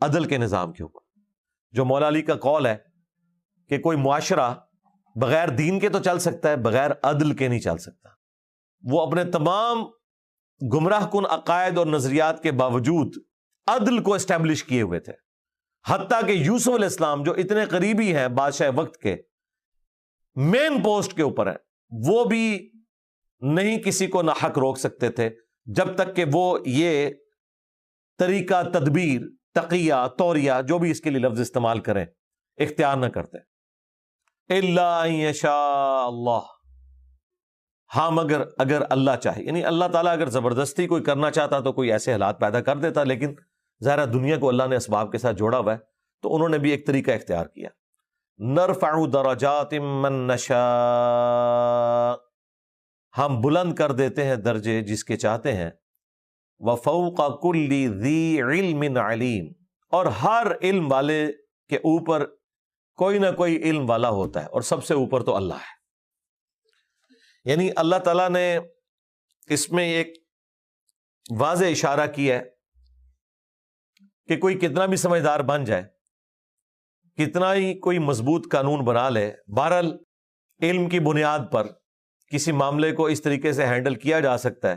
عدل کے نظام کے اوپر۔ جو مولا علی کا قول ہے کہ کوئی معاشرہ بغیر دین کے تو چل سکتا ہے، بغیر عدل کے نہیں چل سکتا۔ وہ اپنے تمام گمراہ کن عقائد اور نظریات کے باوجود عدل کو اسٹیبلش کیے ہوئے تھے، حتیٰ کہ یوسف علیہ السلام جو اتنے قریبی ہیں بادشاہ وقت کے، مین پوسٹ کے اوپر ہیں، وہ بھی نہیں کسی کو ناحق روک سکتے تھے جب تک کہ وہ یہ طریقہ، تدبیر، تقیہ، توریہ، جو بھی اس کے لیے لفظ استعمال کریں، اختیار نہ کرتے۔ الا ان یشاء اللہ، ہاں مگر اگر اللہ چاہے، یعنی اللہ تعالیٰ اگر زبردستی کوئی کرنا چاہتا تو کوئی ایسے حالات پیدا کر دیتا، لیکن ظاہرہ دنیا کو اللہ نے اسباب کے ساتھ جوڑا ہوا ہے تو انہوں نے بھی ایک طریقہ اختیار کیا۔ نرفع درجات من نشاء، ہم بلند کر دیتے ہیں درجے جس کے چاہتے ہیں، وفوق کل ذی علم علیم، اور ہر علم والے کے اوپر کوئی نہ کوئی علم والا ہوتا ہے، اور سب سے اوپر تو اللہ ہے۔ یعنی اللہ تعالیٰ نے اس میں ایک واضح اشارہ کیا ہے کہ کوئی کتنا بھی سمجھدار بن جائے، کتنا ہی کوئی مضبوط قانون بنا لے، بہرحال علم کی بنیاد پر کسی معاملے کو اس طریقے سے ہینڈل کیا جا سکتا ہے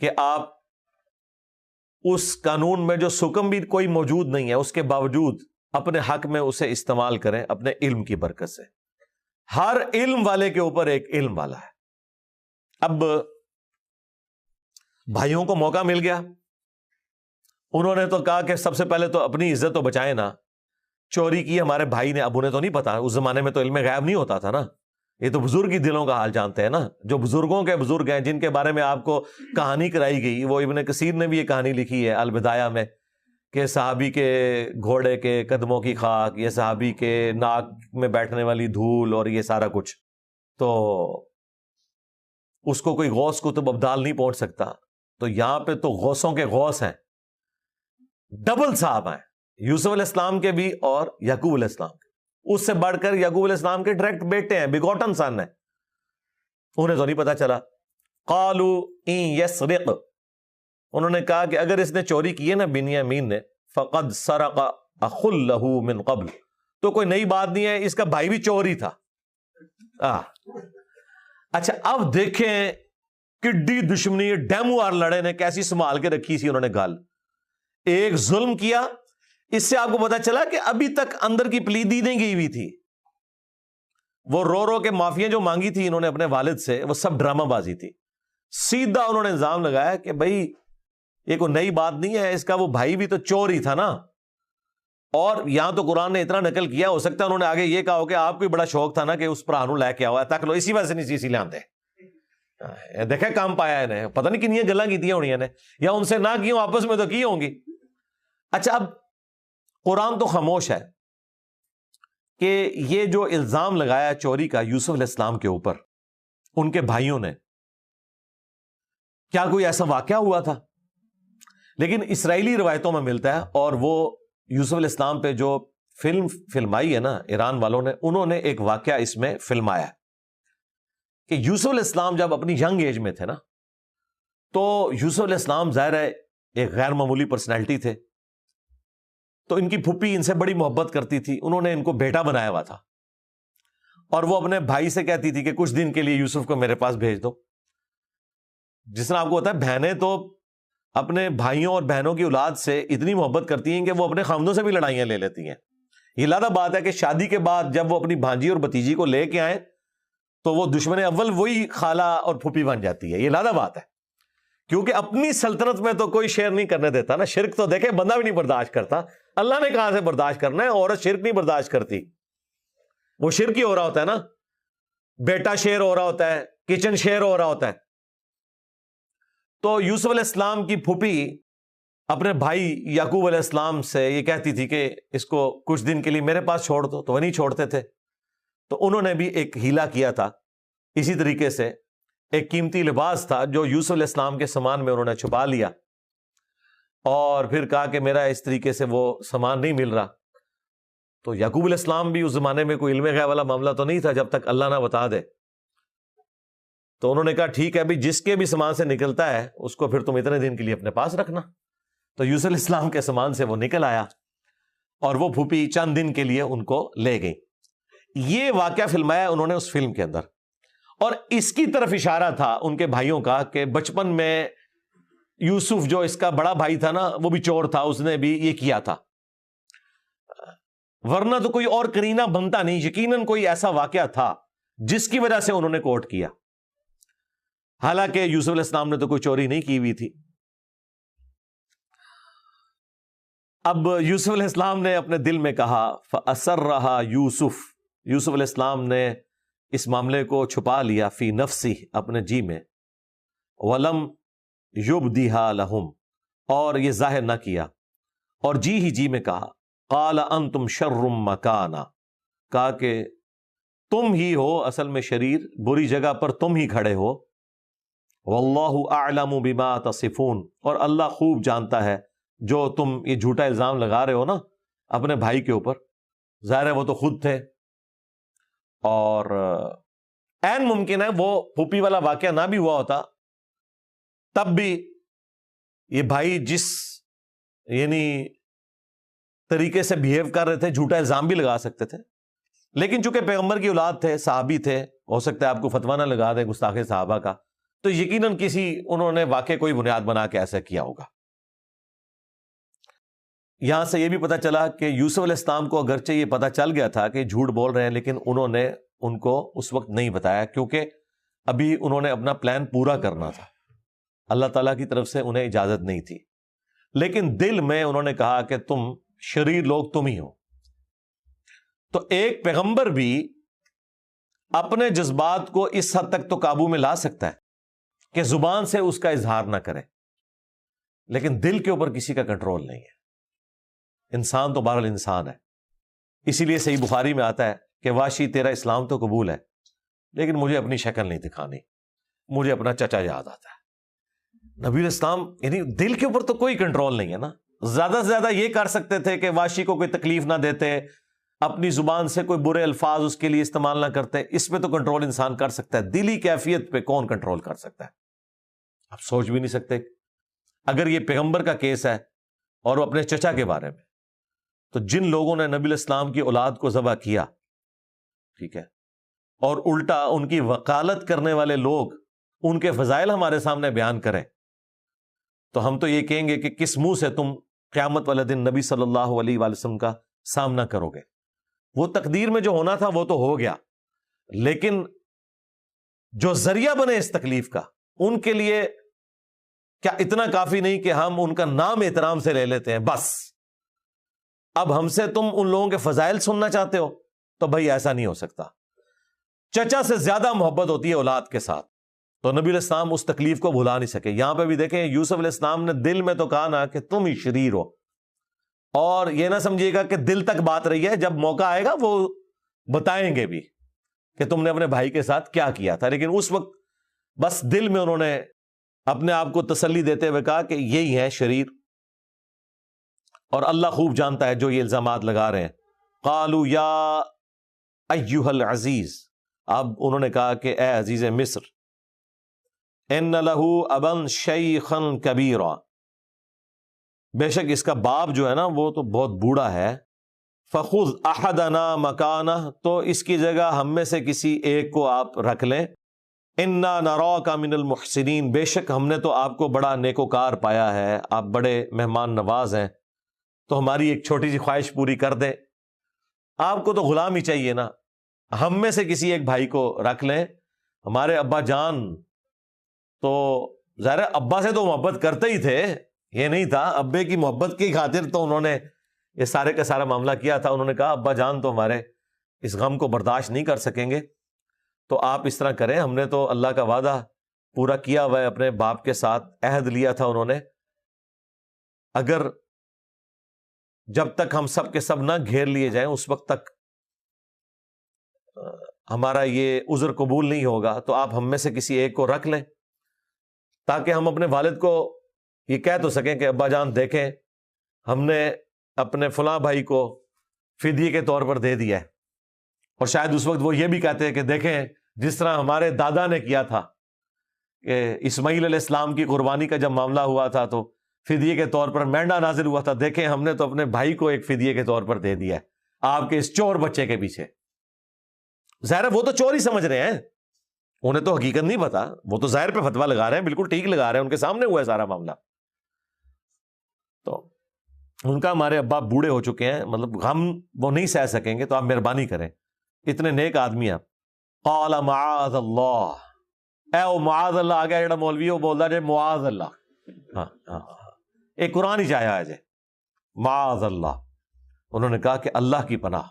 کہ آپ اس قانون میں جو سکم بھی کوئی موجود نہیں ہے اس کے باوجود اپنے حق میں اسے استعمال کریں اپنے علم کی برکت سے۔ ہر علم والے کے اوپر ایک علم والا ہے۔ اب بھائیوں کو موقع مل گیا، انہوں نے تو کہا کہ سب سے پہلے تو اپنی عزت تو بچائیں نا، چوری کی ہمارے بھائی نے، اب انہیں تو نہیں پتا، اس زمانے میں تو علم غیب نہیں ہوتا تھا نا، یہ تو بزرگ کی دلوں کا حال جانتے ہیں نا، جو بزرگوں کے بزرگ ہیں جن کے بارے میں آپ کو کہانی کرائی گئی۔ وہ ابن کثیر نے بھی یہ کہانی لکھی ہے البدایہ میں کہ صحابی کے گھوڑے کے قدموں کی خاک، یہ صحابی کے ناک میں بیٹھنے والی دھول اور یہ سارا کچھ، تو اس کو کوئی غوث کتب ابدال نہیں پہنچ سکتا۔ تو یہاں پہ تو غوثوں کے غوث ہیں، ڈبل صاحب ہیں، یوسف علیہ السلام کے بھی اور یعقوب علیہ السلام کے، اس سے بڑھ کر یعقوب علیہ السلام کے ڈائریکٹ بیٹے ہیں، بیگوٹن سن ہیں، انہیں تو نہیں پتا چلا۔ قالوا ان یسرق، انہوں نے کہا کہ اگر اس نے چوری کی ہے نا بنیامین نے، فقد سرق اخ له من قبل، تو کوئی نئی بات نہیں ہے، اس کا بھائی بھی چور ہی تھا۔ اچھا اب دیکھیں کڈی دشمنی ڈیمو اور لڑے نے کیسی سنبھال کے رکھی سی انہوں نے گال، ایک ظلم کیا، اس سے آپ کو پتا چلا کہ ابھی تک اندر کی پلیدی نہیں گئی ہوئی تھی، وہ رو رو کے معافیاں جو مانگی تھی انہوں نے اپنے والد سے، وہ سب ڈرامہ بازی تھی۔ سیدھا انہوں نے الزام لگایا کہ بھائی یہ کوئی نئی بات نہیں ہے، اس کا وہ بھائی بھی تو چور ہی تھا نا۔ اور یہاں تو قرآن نے اتنا نقل کیا، ہو سکتا ہے انہوں نے آگے یہ کہا ہو کہ آپ کو بڑا شوق تھا نا کہ اس پرانو لے کے آؤ تک لو، اسی وجہ سے نہیں سی لے آتے، دیکھے کام پایا انہیں، پتہ نہیں کنیاں گلاں کی ہونی نے، یا ان سے نہ کی ہوں آپس میں تو کی ہوں گی۔ اچھا اب قرآن تو خاموش ہے کہ یہ جو الزام لگایا چوری کا یوسف علیہ السلام کے اوپر ان کے بھائیوں نے، کیا کوئی ایسا واقعہ ہوا تھا؟ لیکن اسرائیلی روایتوں میں ملتا ہے، اور وہ یوسف علیہ السلام پہ جو فلمائی ہے نا ایران والوں نے، انہوں نے ایک واقعہ اس میں فلمایا کہ یوسف علیہ السلام جب اپنی ینگ ایج میں تھے نا، تو یوسف علیہ السلام ظاہر ہے ایک غیر معمولی پرسنالٹی تھے، تو ان کی پھپھی ان سے بڑی محبت کرتی تھی، انہوں نے ان کو بیٹا بنایا ہوا تھا، اور وہ اپنے بھائی سے کہتی تھی کہ کچھ دن کے لیے یوسف کو میرے پاس بھیج دو۔ جس طرح آپ کو پتا ہے بہنیں تو اپنے بھائیوں اور بہنوں کی اولاد سے اتنی محبت کرتی ہیں کہ وہ اپنے خامدوں سے بھی لڑائیاں لے لیتی ہیں. یہ لادہ بات ہے کہ شادی کے بعد جب وہ اپنی بھانجی اور بھتیجی کو لے کے آئیں تو وہ دشمن اول وہی خالہ اور پھوپھی بن جاتی ہے. یہ لادہ بات ہے، کیونکہ اپنی سلطنت میں تو کوئی شیئر نہیں کرنے دیتا نا. شرک تو دیکھیں بندہ بھی نہیں برداشت کرتا، اللہ نے کہاں سے برداشت کرنا ہے؟ عورت شرک نہیں برداشت کرتی، وہ شرک ہی ہو رہا ہوتا ہے نا. بیٹا شیئر ہو رہا ہوتا ہے، کچن شیئر ہو رہا ہوتا ہے. تو یوسف علیہ السلام کی پھوپھی اپنے بھائی یعقوب علیہ السلام سے یہ کہتی تھی کہ اس کو کچھ دن کے لیے میرے پاس چھوڑ دو، تو وہ نہیں چھوڑتے تھے. تو انہوں نے بھی ایک ہیلا کیا تھا. اسی طریقے سے ایک قیمتی لباس تھا جو یوسف علیہ السلام کے سامان میں انہوں نے چھپا لیا، اور پھر کہا کہ میرا اس طریقے سے وہ سامان نہیں مل رہا. تو یعقوب علیہ السلام بھی اس زمانے میں کوئی علم غیب والا معاملہ تو نہیں تھا جب تک اللہ نہ بتا دے. تو انہوں نے کہا ٹھیک ہے بھی، جس کے بھی سامان سے نکلتا ہے اس کو پھر تم اتنے دن کے لیے اپنے پاس رکھنا. تو یوسف علیہ السلام کے سامان سے وہ نکل آیا اور وہ پھوپھی چند دن کے لیے ان کو لے گئی. یہ واقعہ فلمایا انہوں نے اس فلم کے اندر، اور اس کی طرف اشارہ تھا ان کے بھائیوں کا کہ بچپن میں یوسف جو اس کا بڑا بھائی تھا نا، وہ بھی چور تھا، اس نے بھی یہ کیا تھا. ورنہ تو کوئی اور کرینہ بنتا نہیں، یقیناً کوئی ایسا واقعہ تھا جس کی وجہ سے انہوں نے کوٹ کیا. حالانکہ یوسف علیہ السلام نے تو کوئی چوری نہیں کی ہوئی تھی. اب یوسف علیہ السلام نے اپنے دل میں کہا فَأَسَرَّهَا یوسف علیہ السلام نے اس معاملے کو چھپا لیا فی نفسی اپنے جی میں، وَلَمْ يُبْدِهَا لَهُمْ اور یہ ظاہر نہ کیا، اور جی ہی جی میں کہا قَالَ أَنْتُمْ شَرٌّ مَكَانًا کہا کہ تم ہی ہو اصل میں شریر، بری جگہ پر تم ہی کھڑے ہو. وَاللَّهُ أَعْلَمُ بِمَا تَصِفُونَ اور اللہ خوب جانتا ہے جو تم یہ جھوٹا الزام لگا رہے ہو نا اپنے بھائی کے اوپر. ظاہر ہے وہ تو خود تھے، اور عین ممکن ہے وہ پھوپھی والا واقعہ نہ بھی ہوا ہوتا تب بھی یہ بھائی جس یعنی طریقے سے بہیو کر رہے تھے جھوٹا الزام بھی لگا سکتے تھے. لیکن چونکہ پیغمبر کی اولاد تھے، صحابی تھے، ہو سکتا ہے آپ کو فتویٰ نہ لگا دیں گستاخ صحابہ کا، تو یقیناً کسی انہوں نے واقع کوئی بنیاد بنا کے ایسا کیا ہوگا. یہاں سے یہ بھی پتا چلا کہ یوسف علیہ السلام کو اگرچہ یہ پتا چل گیا تھا کہ جھوٹ بول رہے ہیں، لیکن انہوں نے ان کو اس وقت نہیں بتایا، کیونکہ ابھی انہوں نے اپنا پلان پورا کرنا تھا. اللہ تعالیٰ کی طرف سے انہیں اجازت نہیں تھی. لیکن دل میں انہوں نے کہا کہ تم شریر لوگ تم ہی ہو. تو ایک پیغمبر بھی اپنے جذبات کو اس حد تک تو قابو میں لا سکتا ہے کہ زبان سے اس کا اظہار نہ کرے، لیکن دل کے اوپر کسی کا کنٹرول نہیں ہے. انسان تو بہرحال انسان ہے. اسی لیے صحیح بخاری میں آتا ہے کہ واشی تیرا اسلام تو قبول ہے، لیکن مجھے اپنی شکل نہیں دکھانی، مجھے اپنا چچا یاد آتا ہے. نبی علیہ السلام یعنی دل کے اوپر تو کوئی کنٹرول نہیں ہے نا. زیادہ سے زیادہ یہ کر سکتے تھے کہ واشی کو کوئی تکلیف نہ دیتے، اپنی زبان سے کوئی برے الفاظ اس کے لیے استعمال نہ کرتے. اس پہ تو کنٹرول انسان کر سکتا ہے، دلی کیفیت پہ کون کنٹرول کر سکتا ہے؟ آپ سوچ بھی نہیں سکتے. اگر یہ پیغمبر کا کیس ہے اور وہ اپنے چچا کے بارے میں، تو جن لوگوں نے نبی علیہ السلام کی اولاد کو ذبح کیا، ٹھیک ہے، اور الٹا ان کی وکالت کرنے والے لوگ ان کے فضائل ہمارے سامنے بیان کریں، تو ہم تو یہ کہیں گے کہ کس منہ سے تم قیامت والے دن نبی صلی اللہ علیہ وآلہ وسلم کا سامنا کرو گے؟ وہ تقدیر میں جو ہونا تھا وہ تو ہو گیا، لیکن جو ذریعہ بنے اس تکلیف کا، ان کے لیے کیا اتنا کافی نہیں کہ ہم ان کا نام احترام سے لے لیتے ہیں بس؟ اب ہم سے تم ان لوگوں کے فضائل سننا چاہتے ہو؟ تو بھائی ایسا نہیں ہو سکتا. چچا سے زیادہ محبت ہوتی ہے اولاد کے ساتھ، تو نبی علیہ السلام اس تکلیف کو بھلا نہیں سکے. یہاں پہ بھی دیکھیں یوسف علیہ السلام نے دل میں تو کہا نا کہ تم ہی شریر ہو، اور یہ نہ سمجھیے گا کہ دل تک بات رہی ہے، جب موقع آئے گا وہ بتائیں گے بھی کہ تم نے اپنے بھائی کے ساتھ کیا کیا تھا. لیکن اس وقت بس دل میں انہوں نے اپنے آپ کو تسلی دیتے ہوئے کہا کہ یہی ہے شریر، اور اللہ خوب جانتا ہے جو یہ الزامات لگا رہے ہیں. قالوا یا ایھا العزیز، اب انہوں نے کہا کہ اے عزیز مصر، ان لہ ابا شیخا کبیرا، بے شک اس کا باپ جو ہے نا وہ تو بہت بوڑھا ہے. فخذ احدنا مکانہ، تو اس کی جگہ ہم میں سے کسی ایک کو آپ رکھ لیں. انا نراک من المحسنین، بے شک ہم نے تو آپ کو بڑا نیکوکار پایا ہے، آپ بڑے مہمان نواز ہیں، تو ہماری ایک چھوٹی سی خواہش پوری کر دیں۔ آپ کو تو غلام ہی چاہیے نا، ہم میں سے کسی ایک بھائی کو رکھ لیں۔ ہمارے ابا جان تو ظاہر ہے ابا سے تو محبت کرتے ہی تھے، یہ نہیں تھا ابے کی محبت کی خاطر تو انہوں نے یہ سارے کا سارا معاملہ کیا تھا۔ انہوں نے کہا ابا جان تو ہمارے اس غم کو برداشت نہیں کر سکیں گے، تو آپ اس طرح کریں، ہم نے تو اللہ کا وعدہ پورا کیا ہوا ہے، اپنے باپ کے ساتھ عہد لیا تھا انہوں نے، اگر جب تک ہم سب کے سب نہ گھیر لیے جائیں اس وقت تک ہمارا یہ عذر قبول نہیں ہوگا، تو آپ ہم میں سے کسی ایک کو رکھ لیں تاکہ ہم اپنے والد کو یہ کہہ تو سکیں کہ ابا جان دیکھیں ہم نے اپنے فلاں بھائی کو فدیے کے طور پر دے دیا ہے، اور شاید اس وقت وہ یہ بھی کہتے ہیں کہ دیکھیں جس طرح ہمارے دادا نے کیا تھا کہ اسماعیل علیہ السلام کی قربانی کا جب معاملہ ہوا تھا تو فدیے کے طور پر مینڈا نازل ہوا تھا، دیکھیں ہم نے تو اپنے بھائی کو ایک فدیے کے طور پر دے دیا ہے آپ کے اس چور بچے کے پیچھے۔ ظاہر وہ تو چور ہی سمجھ رہے ہیں، انہیں تو حقیقت نہیں پتا، وہ تو ظاہر پہ فتویٰ لگا رہے ہیں، بالکل ٹھیک لگا رہے ہیں، ان کے سامنے ہوا ہے سارا معاملہ۔ تو ان کا ہمارے ابا بوڑھے ہو چکے ہیں، مطلب غم وہ نہیں سہ سکیں گے، تو آپ مہربانی کریں، اتنے نیک آدمی آپ۔ قال معاذ اللہ، اے او معاذ اللہ، آگے جڑا مولوی وہ بولتا جائے معاذ اللہ، ہاں ایک قرآن ہی چاہیا ہے جے معاذ اللہ، انہوں نے کہا کہ اللہ کی پناہ،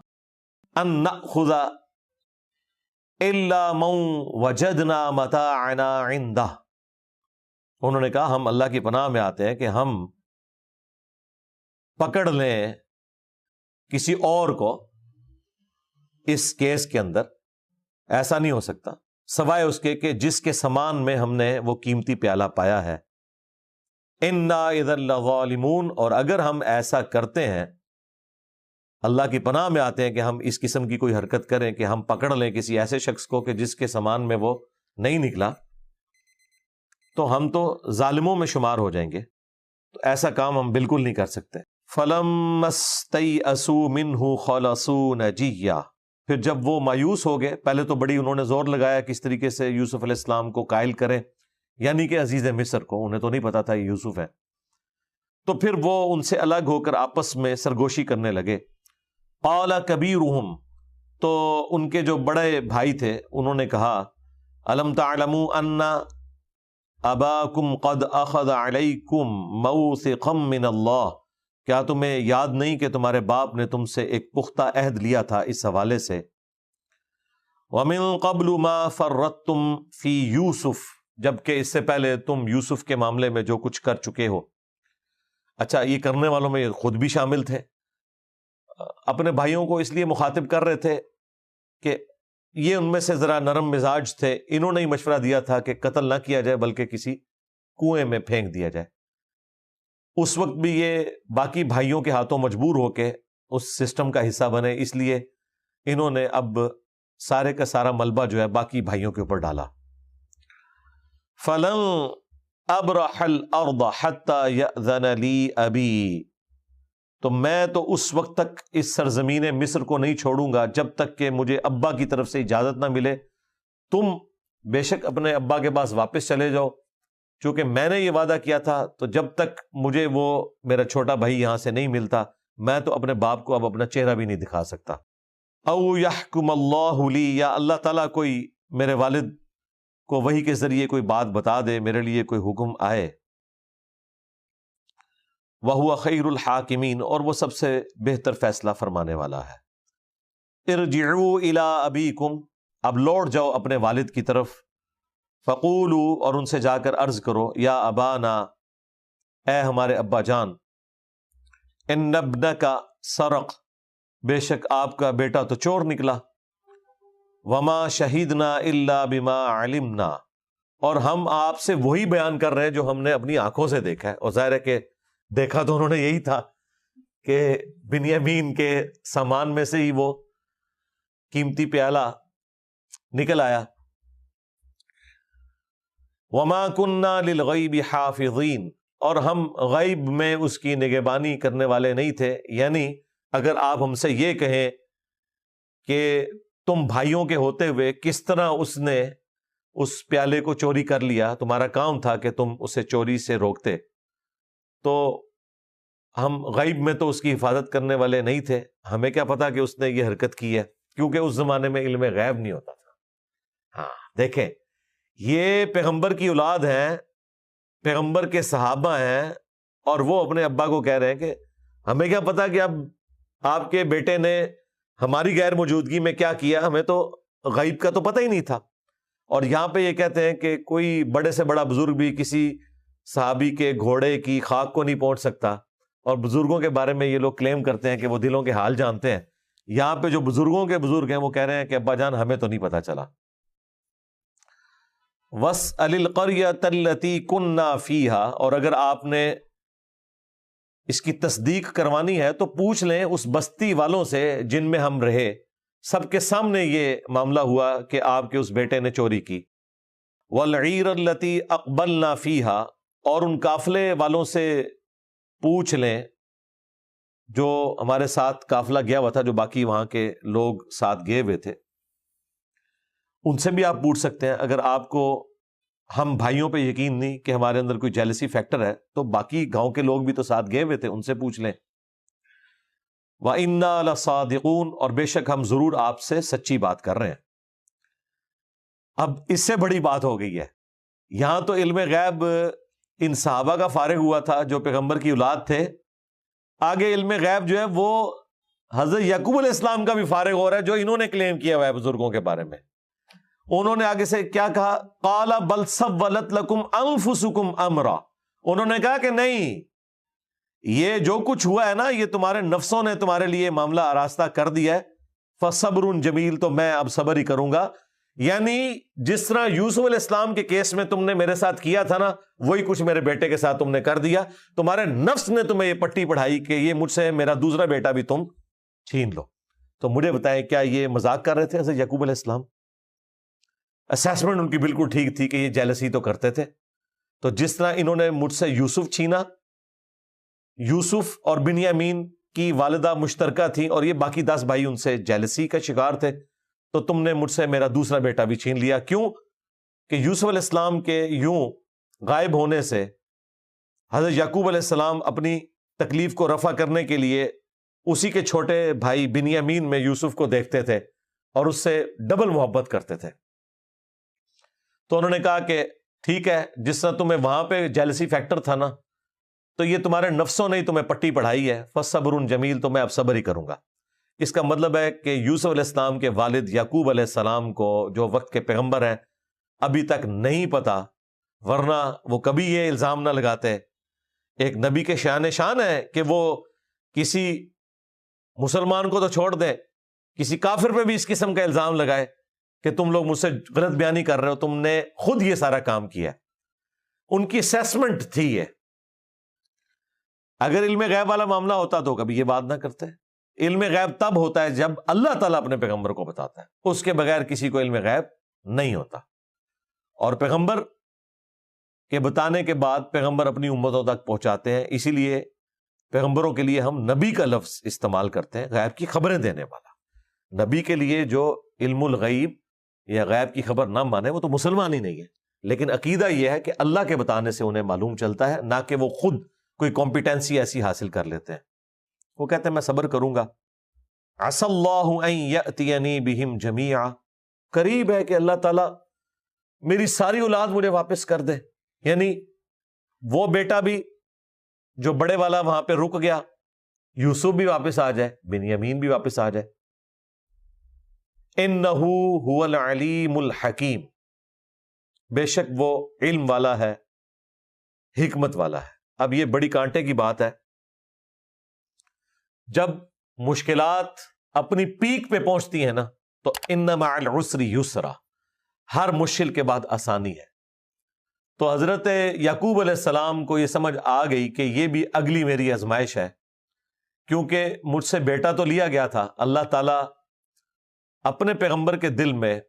ان نأخذ الا من وجدنا متاعنا عنده، انہوں نے کہا ہم اللہ کی پناہ میں آتے ہیں کہ ہم پکڑ لیں کسی اور کو اس کیس کے اندر، ایسا نہیں ہو سکتا سوائے اس کے کہ جس کے سامان میں ہم نے وہ قیمتی پیالہ پایا ہے۔ انا اذا لظالمون، اور اگر ہم ایسا کرتے ہیں، اللہ کی پناہ میں آتے ہیں کہ ہم اس قسم کی کوئی حرکت کریں کہ ہم پکڑ لیں کسی ایسے شخص کو کہ جس کے سامان میں وہ نہیں نکلا، تو ہم تو ظالموں میں شمار ہو جائیں گے، تو ایسا کام ہم بالکل نہیں کر سکتے۔ فَلَمَّا اسْتَيْأَسُوا مِنْهُ خَلَصُوا نَجِيًّا، پھر جب وہ مایوس ہو گئے، پہلے تو بڑی انہوں نے زور لگایا کس طریقے سے یوسف علیہ السلام کو قائل کریں، یعنی کہ عزیز مصر کو، انہیں تو نہیں پتا تھا یہ یوسف ہے، تو پھر وہ ان سے الگ ہو کر آپس میں سرگوشی کرنے لگے۔ قال کبیرہم، تو ان کے جو بڑے بھائی تھے انہوں نے کہا الم تعلموا ان اباکم قد اخذ علیکم موثقا من اللہ، کیا تمہیں یاد نہیں کہ تمہارے باپ نے تم سے ایک پختہ عہد لیا تھا اس حوالے سے، ومن قبل ما فرطتم فی یوسف، جبکہ اس سے پہلے تم یوسف کے معاملے میں جو کچھ کر چکے ہو۔ اچھا، یہ کرنے والوں میں خود بھی شامل تھے، اپنے بھائیوں کو اس لیے مخاطب کر رہے تھے کہ یہ ان میں سے ذرا نرم مزاج تھے، انہوں نے ہی مشورہ دیا تھا کہ قتل نہ کیا جائے بلکہ کسی کنویں میں پھینک دیا جائے۔ اس وقت بھی یہ باقی بھائیوں کے ہاتھوں مجبور ہو کے اس سسٹم کا حصہ بنے، اس لیے انہوں نے اب سارے کا سارا ملبہ جو ہے باقی بھائیوں کے اوپر ڈالا۔ فَلَنْ أَبْرَحَ الْأَرْضَ حَتَّى يَأْذَنَ لِي أَبِي، تو میں تو اس وقت تک اس سرزمین مصر کو نہیں چھوڑوں گا جب تک کہ مجھے ابا کی طرف سے اجازت نہ ملے۔ تم بے شک اپنے ابا کے پاس واپس چلے جاؤ، چونکہ میں نے یہ وعدہ کیا تھا، تو جب تک مجھے وہ میرا چھوٹا بھائی یہاں سے نہیں ملتا میں تو اپنے باپ کو اب اپنا چہرہ بھی نہیں دکھا سکتا۔ او یحکم اللہ لی، یا اللہ تعالیٰ کوئی میرے والد کو وحی کے ذریعے کوئی بات بتا دے، میرے لیے کوئی حکم آئے۔ وَهُوَ خَيْرُ الْحَاكِمِينَ، اور وہ سب سے بہتر فیصلہ فرمانے والا ہے۔ ارجعوا إِلَىٰ أَبِيكُمْ، اب لوٹ جاؤ اپنے والد کی طرف، فَقُولُوا، اور ان سے جا کر عرض کرو، یا ابانا، اے ہمارے ابا جان، اِنَّ ابْنَكَ سَرَقَ، بے شک آپ کا بیٹا تو چور نکلا، وَمَا شَهِدْنَا إِلَّا بِمَا عَلِمْنَا، اور ہم آپ سے وہی بیان کر رہے ہیں جو ہم نے اپنی آنکھوں سے دیکھا ہے۔ اور ظاہر ہے کہ دیکھا تو انہوں نے یہی تھا کہ بنیامین کے سامان میں سے ہی وہ قیمتی پیالہ نکل آیا۔ وَمَا كُنَّا لِلْغَيْبِ حَافِظِينَ، اور ہم غیب میں اس کی نگہبانی کرنے والے نہیں تھے، یعنی اگر آپ ہم سے یہ کہیں کہ تم بھائیوں کے ہوتے ہوئے کس طرح اس نے اس پیالے کو چوری کر لیا، تمہارا کام تھا کہ تم اسے چوری سے روکتے، تو ہم غیب میں تو اس کی حفاظت کرنے والے نہیں تھے، ہمیں کیا پتا کہ اس نے یہ حرکت کی ہے، کیونکہ اس زمانے میں علم غیب نہیں ہوتا تھا۔ ہاں دیکھیں، یہ پیغمبر کی اولاد ہیں، پیغمبر کے صحابہ ہیں، اور وہ اپنے ابا کو کہہ رہے ہیں کہ ہمیں کیا پتا کہ اب آپ کے بیٹے نے ہماری غیر موجودگی میں کیا کیا، ہمیں تو غیب کا تو پتہ ہی نہیں تھا۔ اور یہاں پہ یہ کہتے ہیں کہ کوئی بڑے سے بڑا بزرگ بھی کسی صحابی کے گھوڑے کی خاک کو نہیں پہنچ سکتا، اور بزرگوں کے بارے میں یہ لوگ کلیم کرتے ہیں کہ وہ دلوں کے حال جانتے ہیں۔ یہاں پہ جو بزرگوں کے بزرگ ہیں وہ کہہ رہے ہیں کہ ابا جان ہمیں تو نہیں پتا چلا۔ وَاسْأَلِ الْقَرْيَةَ الَّتِي كُنَّا فِيهَا، اور اگر آپ نے اس کی تصدیق کروانی ہے تو پوچھ لیں اس بستی والوں سے جن میں ہم رہے، سب کے سامنے یہ معاملہ ہوا کہ آپ کے اس بیٹے نے چوری کی۔ وَالْعِيرَ الَّتِي أَقْبَلْنَا فِيهَا، اور ان قافلے والوں سے پوچھ لیں جو ہمارے ساتھ قافلہ گیا ہوا تھا، جو باقی وہاں کے لوگ ساتھ گئے ہوئے تھے، ان سے بھی آپ پوچھ سکتے ہیں۔ اگر آپ کو ہم بھائیوں پہ یقین نہیں کہ ہمارے اندر کوئی جیلسی فیکٹر ہے، تو باقی گاؤں کے لوگ بھی تو ساتھ گئے ہوئے تھے، ان سے پوچھ لیں۔ وَإِنَّا لَصَادِقُونَ، اور بے شک ہم ضرور آپ سے سچی بات کر رہے ہیں۔ اب اس سے بڑی بات ہو گئی ہے، یہاں تو علم غیب ان صحابہ کا فارغ ہوا تھا جو پیغمبر کی اولاد تھے، آگے علم غیب جو ہے وہ حضرت یعقوب علیہ السلام کا بھی فارغ ہو رہا ہے، جو انہوں نے کلیم کیا ہوا ہے بزرگوں کے بارے میں۔ انہوں نے آگے سے کیا کہا؟ قَالَ بَلْ سَوَّلَتْ لَكُمْ أَنفُسُكُمْ أَمْرًا، انہوں نے کہا کہ نہیں، یہ جو کچھ ہوا ہے نا، یہ تمہارے نفسوں نے تمہارے لیے معاملہ آراستہ کر دیا ہے۔ فَصَبْرٌ جَمِيلٌ، تو میں اب صبر ہی کروں گا۔ یعنی جس طرح یوسف علیہ السلام کے کیس میں تم نے میرے ساتھ کیا تھا نا، وہی کچھ میرے بیٹے کے ساتھ تم نے کر دیا۔ تمہارے نفس نے تمہیں یہ پٹی پڑھائی کہ یہ مجھ سے میرا دوسرا بیٹا بھی تم چھین لو۔ تو مجھے بتائیں، کیا یہ مذاق کر رہے تھے حضرت یعقوب علیہ السلام؟ اسیسمنٹ ان کی بالکل ٹھیک تھی کہ یہ جیلسی تو کرتے تھے۔ تو جس طرح انہوں نے مجھ سے یوسف چھینا، یوسف اور بنیامین کی والدہ مشترکہ تھیں اور یہ باقی 10 بھائی ان سے جیلسی کا شکار تھے، تو تم نے مجھ سے میرا دوسرا بیٹا بھی چھین لیا۔ کیوں کہ یوسف علیہ السلام کے یوں غائب ہونے سے حضرت یعقوب علیہ السلام اپنی تکلیف کو رفع کرنے کے لیے اسی کے چھوٹے بھائی بنیامین میں یوسف کو دیکھتے تھے اور اس سے ڈبل محبت کرتے تھے۔ تو انہوں نے کہا کہ ٹھیک ہے، جس طرح تمہیں وہاں پہ جیلسی فیکٹر تھا نا، تو یہ تمہارے نفسوں نے ہی تمہیں پٹی پڑھائی ہے۔ فَصَبْرٌ جَمِيلٌ، تو میں اب صبر ہی کروں گا۔ اس کا مطلب ہے کہ یوسف علیہ السلام کے والد یعقوب علیہ السلام کو، جو وقت کے پیغمبر ہیں، ابھی تک نہیں پتا، ورنہ وہ کبھی یہ الزام نہ لگاتے۔ ایک نبی کے شان ہے کہ وہ کسی مسلمان کو تو چھوڑ دے، کسی کافر پہ بھی اس قسم کا الزام لگائے کہ تم لوگ مجھ سے غلط بیانی کر رہے ہو، تم نے خود یہ سارا کام کیا۔ ان کی اسیسمنٹ تھی یہ۔ اگر علم غیب والا معاملہ ہوتا تو کبھی یہ بات نہ کرتے۔ علم غیب تب ہوتا ہے جب اللہ تعالیٰ اپنے پیغمبر کو بتاتا ہے، اس کے بغیر کسی کو علم غیب نہیں ہوتا۔ اور پیغمبر کے بتانے کے بعد پیغمبر اپنی امتوں تک پہنچاتے ہیں، اسی لیے پیغمبروں کے لیے ہم نبی کا لفظ استعمال کرتے ہیں، غیب کی خبریں دینے والا۔ نبی کے لیے جو علم الغیب یا غیب کی خبر نہ مانے وہ تو مسلمان ہی نہیں ہے، لیکن عقیدہ یہ ہے کہ اللہ کے بتانے سے انہیں معلوم چلتا ہے، نہ کہ وہ خود کوئی کمپیٹنسی ایسی حاصل کر لیتے ہیں۔ وہ کہتے ہیں میں صبر کروں گا۔ عسى اللہ ان یأتینی بہم جمیعا، قریب ہے کہ اللہ تعالیٰ میری ساری اولاد مجھے واپس کر دے، یعنی وہ بیٹا بھی جو بڑے والا وہاں پہ رک گیا، یوسف بھی واپس آ جائے، بنیامین بھی واپس آ جائے۔ انہ هو العلیم الحکیم، بے شک وہ علم والا ہے، حکمت والا ہے۔ اب یہ بڑی کانٹے کی بات ہے، جب مشکلات اپنی پیک پہ پہنچتی ہیں نا، تو ان مع العسر یسرا، ہر مشکل کے بعد آسانی ہے۔ تو حضرت یعقوب علیہ السلام کو یہ سمجھ آ گئی کہ یہ بھی اگلی میری آزمائش ہے، کیونکہ مجھ سے بیٹا تو لیا گیا تھا، اللہ تعالیٰ اپنے پیغمبر کے دل میں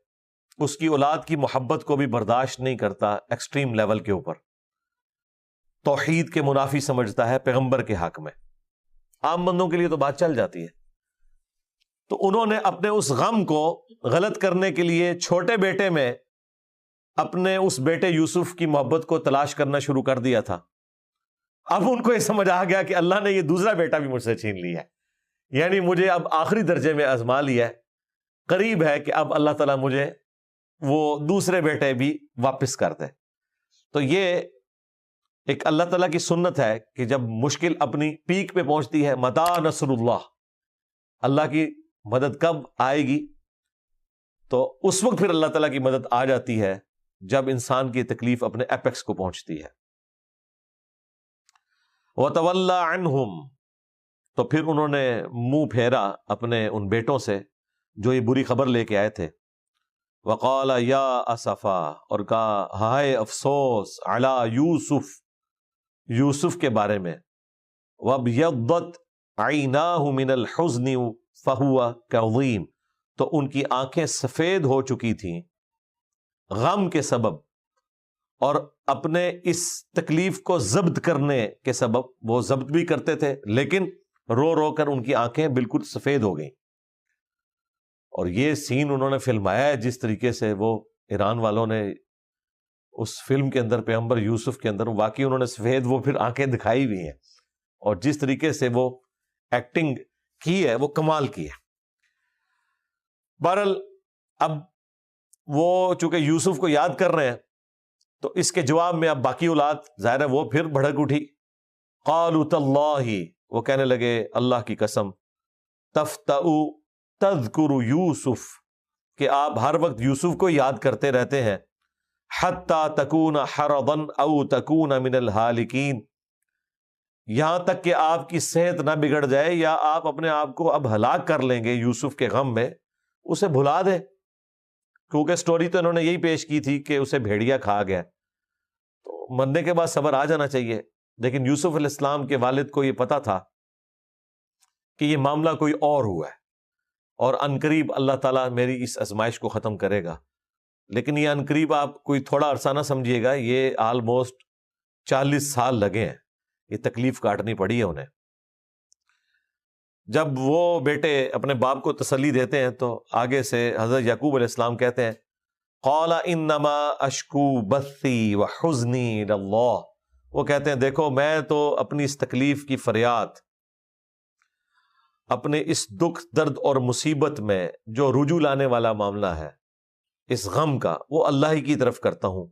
اس کی اولاد کی محبت کو بھی برداشت نہیں کرتا ایکسٹریم لیول کے اوپر، توحید کے منافی سمجھتا ہے پیغمبر کے حق میں۔ عام بندوں کے لیے تو بات چل جاتی ہے۔ تو انہوں نے اپنے اس غم کو غلط کرنے کے لیے چھوٹے بیٹے میں اپنے اس بیٹے یوسف کی محبت کو تلاش کرنا شروع کر دیا تھا، اب ان کو یہ سمجھ آ گیا کہ اللہ نے یہ دوسرا بیٹا بھی مجھ سے چھین لیا ہے، یعنی مجھے اب آخری درجے میں آزما لیا ہے، قریب ہے کہ اب اللہ تعالیٰ مجھے وہ دوسرے بیٹے بھی واپس کر دے۔ تو یہ ایک اللہ تعالیٰ کی سنت ہے کہ جب مشکل اپنی پیک پہ پہنچتی ہے، متی نصر اللہ، اللہ کی مدد کب آئے گی، تو اس وقت پھر اللہ تعالیٰ کی مدد آ جاتی ہے جب انسان کی تکلیف اپنے ایپیکس کو پہنچتی ہے۔ وَتَوَلَّى عَنْهُمْ، تو پھر انہوں نے منہ پھیرا اپنے ان بیٹوں سے جو یہ بری خبر لے کے آئے تھے۔ وَقَالَ يَا أَسَفَا، اور کہا ہائے افسوس، عَلَى یوسف، یوسف کے بارے میں، وَابْيَضَّتْ عَيْنَاهُ مِنَ الْحُزْنِ فَهُوَ كَظِيمٌ، تو ان کی آنکھیں سفید ہو چکی تھیں غم کے سبب، اور اپنے اس تکلیف کو ضبط کرنے کے سبب وہ ضبط بھی کرتے تھے، لیکن رو رو کر ان کی آنکھیں بالکل سفید ہو گئیں۔ اور یہ سین انہوں نے فلمایا ہے جس طریقے سے، وہ ایران والوں نے اس فلم کے اندر پیغمبر یوسف کے اندر واقعی انہوں نے سفید وہ پھر آنکھیں دکھائی بھی ہیں، اور جس طریقے سے وہ ایکٹنگ کی ہے وہ کمال کی ہے۔ بہرحال اب وہ چونکہ یوسف کو یاد کر رہے ہیں، تو اس کے جواب میں اب باقی اولاد ظاہر ہے وہ پھر بھڑک اٹھی۔ قالوا تاللہ، وہ کہنے لگے اللہ کی قسم، تفتأ تذکر یوسف، کہ آپ ہر وقت یوسف کو یاد کرتے رہتے ہیں، حتی تکون حرضا او تکون من الہالکین، یہاں تک کہ آپ کی صحت نہ بگڑ جائے یا آپ اپنے آپ کو اب ہلاک کر لیں گے یوسف کے غم میں، اسے بھلا دیں، کیونکہ سٹوری تو انہوں نے یہی پیش کی تھی کہ اسے بھیڑیا کھا گیا، تو مرنے کے بعد صبر آ جانا چاہیے۔ لیکن یوسف علیہ السلام کے والد کو یہ پتا تھا کہ یہ معاملہ کوئی اور ہوا ہے، اور عنقریب اللہ تعالیٰ میری اس آزمائش کو ختم کرے گا۔ لیکن یہ عنقریب آپ کوئی تھوڑا عرصہ نہ سمجھیے گا، یہ آلموسٹ 40 سال لگے ہیں، یہ تکلیف کاٹنی پڑی ہے انہیں۔ جب وہ بیٹے اپنے باپ کو تسلی دیتے ہیں تو آگے سے حضرت یعقوب علیہ السلام کہتے ہیں، قال انما اشکو بثی وحزنی الی اللہ، وہ کہتے ہیں دیکھو میں تو اپنی اس تکلیف کی فریاد، اپنے اس دکھ درد اور مصیبت میں جو رجوع لانے والا معاملہ ہے اس غم کا، وہ اللہ ہی کی طرف کرتا ہوں۔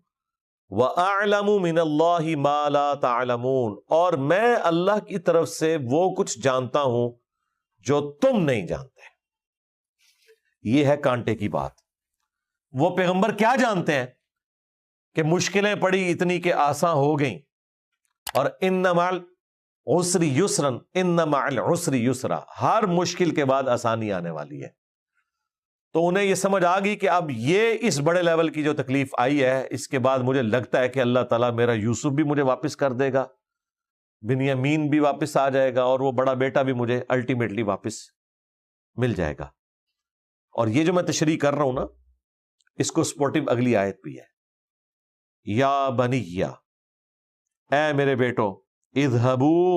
وَأَعْلَمُ مِنَ اللَّهِ مَا لَا تَعْلَمُونَ، اور میں اللہ کی طرف سے وہ کچھ جانتا ہوں جو تم نہیں جانتے۔ یہ ہے کانٹے کی بات۔ وہ پیغمبر کیا جانتے ہیں کہ مشکلیں پڑی اتنی کہ آسان ہو گئیں، اور ان مع العسر یسرا، ان مع العسر یسرا، ہر مشکل کے بعد آسانی آنے والی ہے۔ تو انہیں یہ سمجھ آ گئی کہ اب یہ اس بڑے لیول کی جو تکلیف آئی ہے، اس کے بعد مجھے لگتا ہے کہ اللہ تعالیٰ میرا یوسف بھی مجھے واپس کر دے گا، بنیامین بھی واپس آ جائے گا، اور وہ بڑا بیٹا بھی مجھے الٹیمیٹلی واپس مل جائے گا۔ اور یہ جو میں تشریح کر رہا ہوں نا، اس کو سپورٹنگ اگلی آیت بھی ہے، یا بنیہ، اے میرے بیٹو، اذهبوا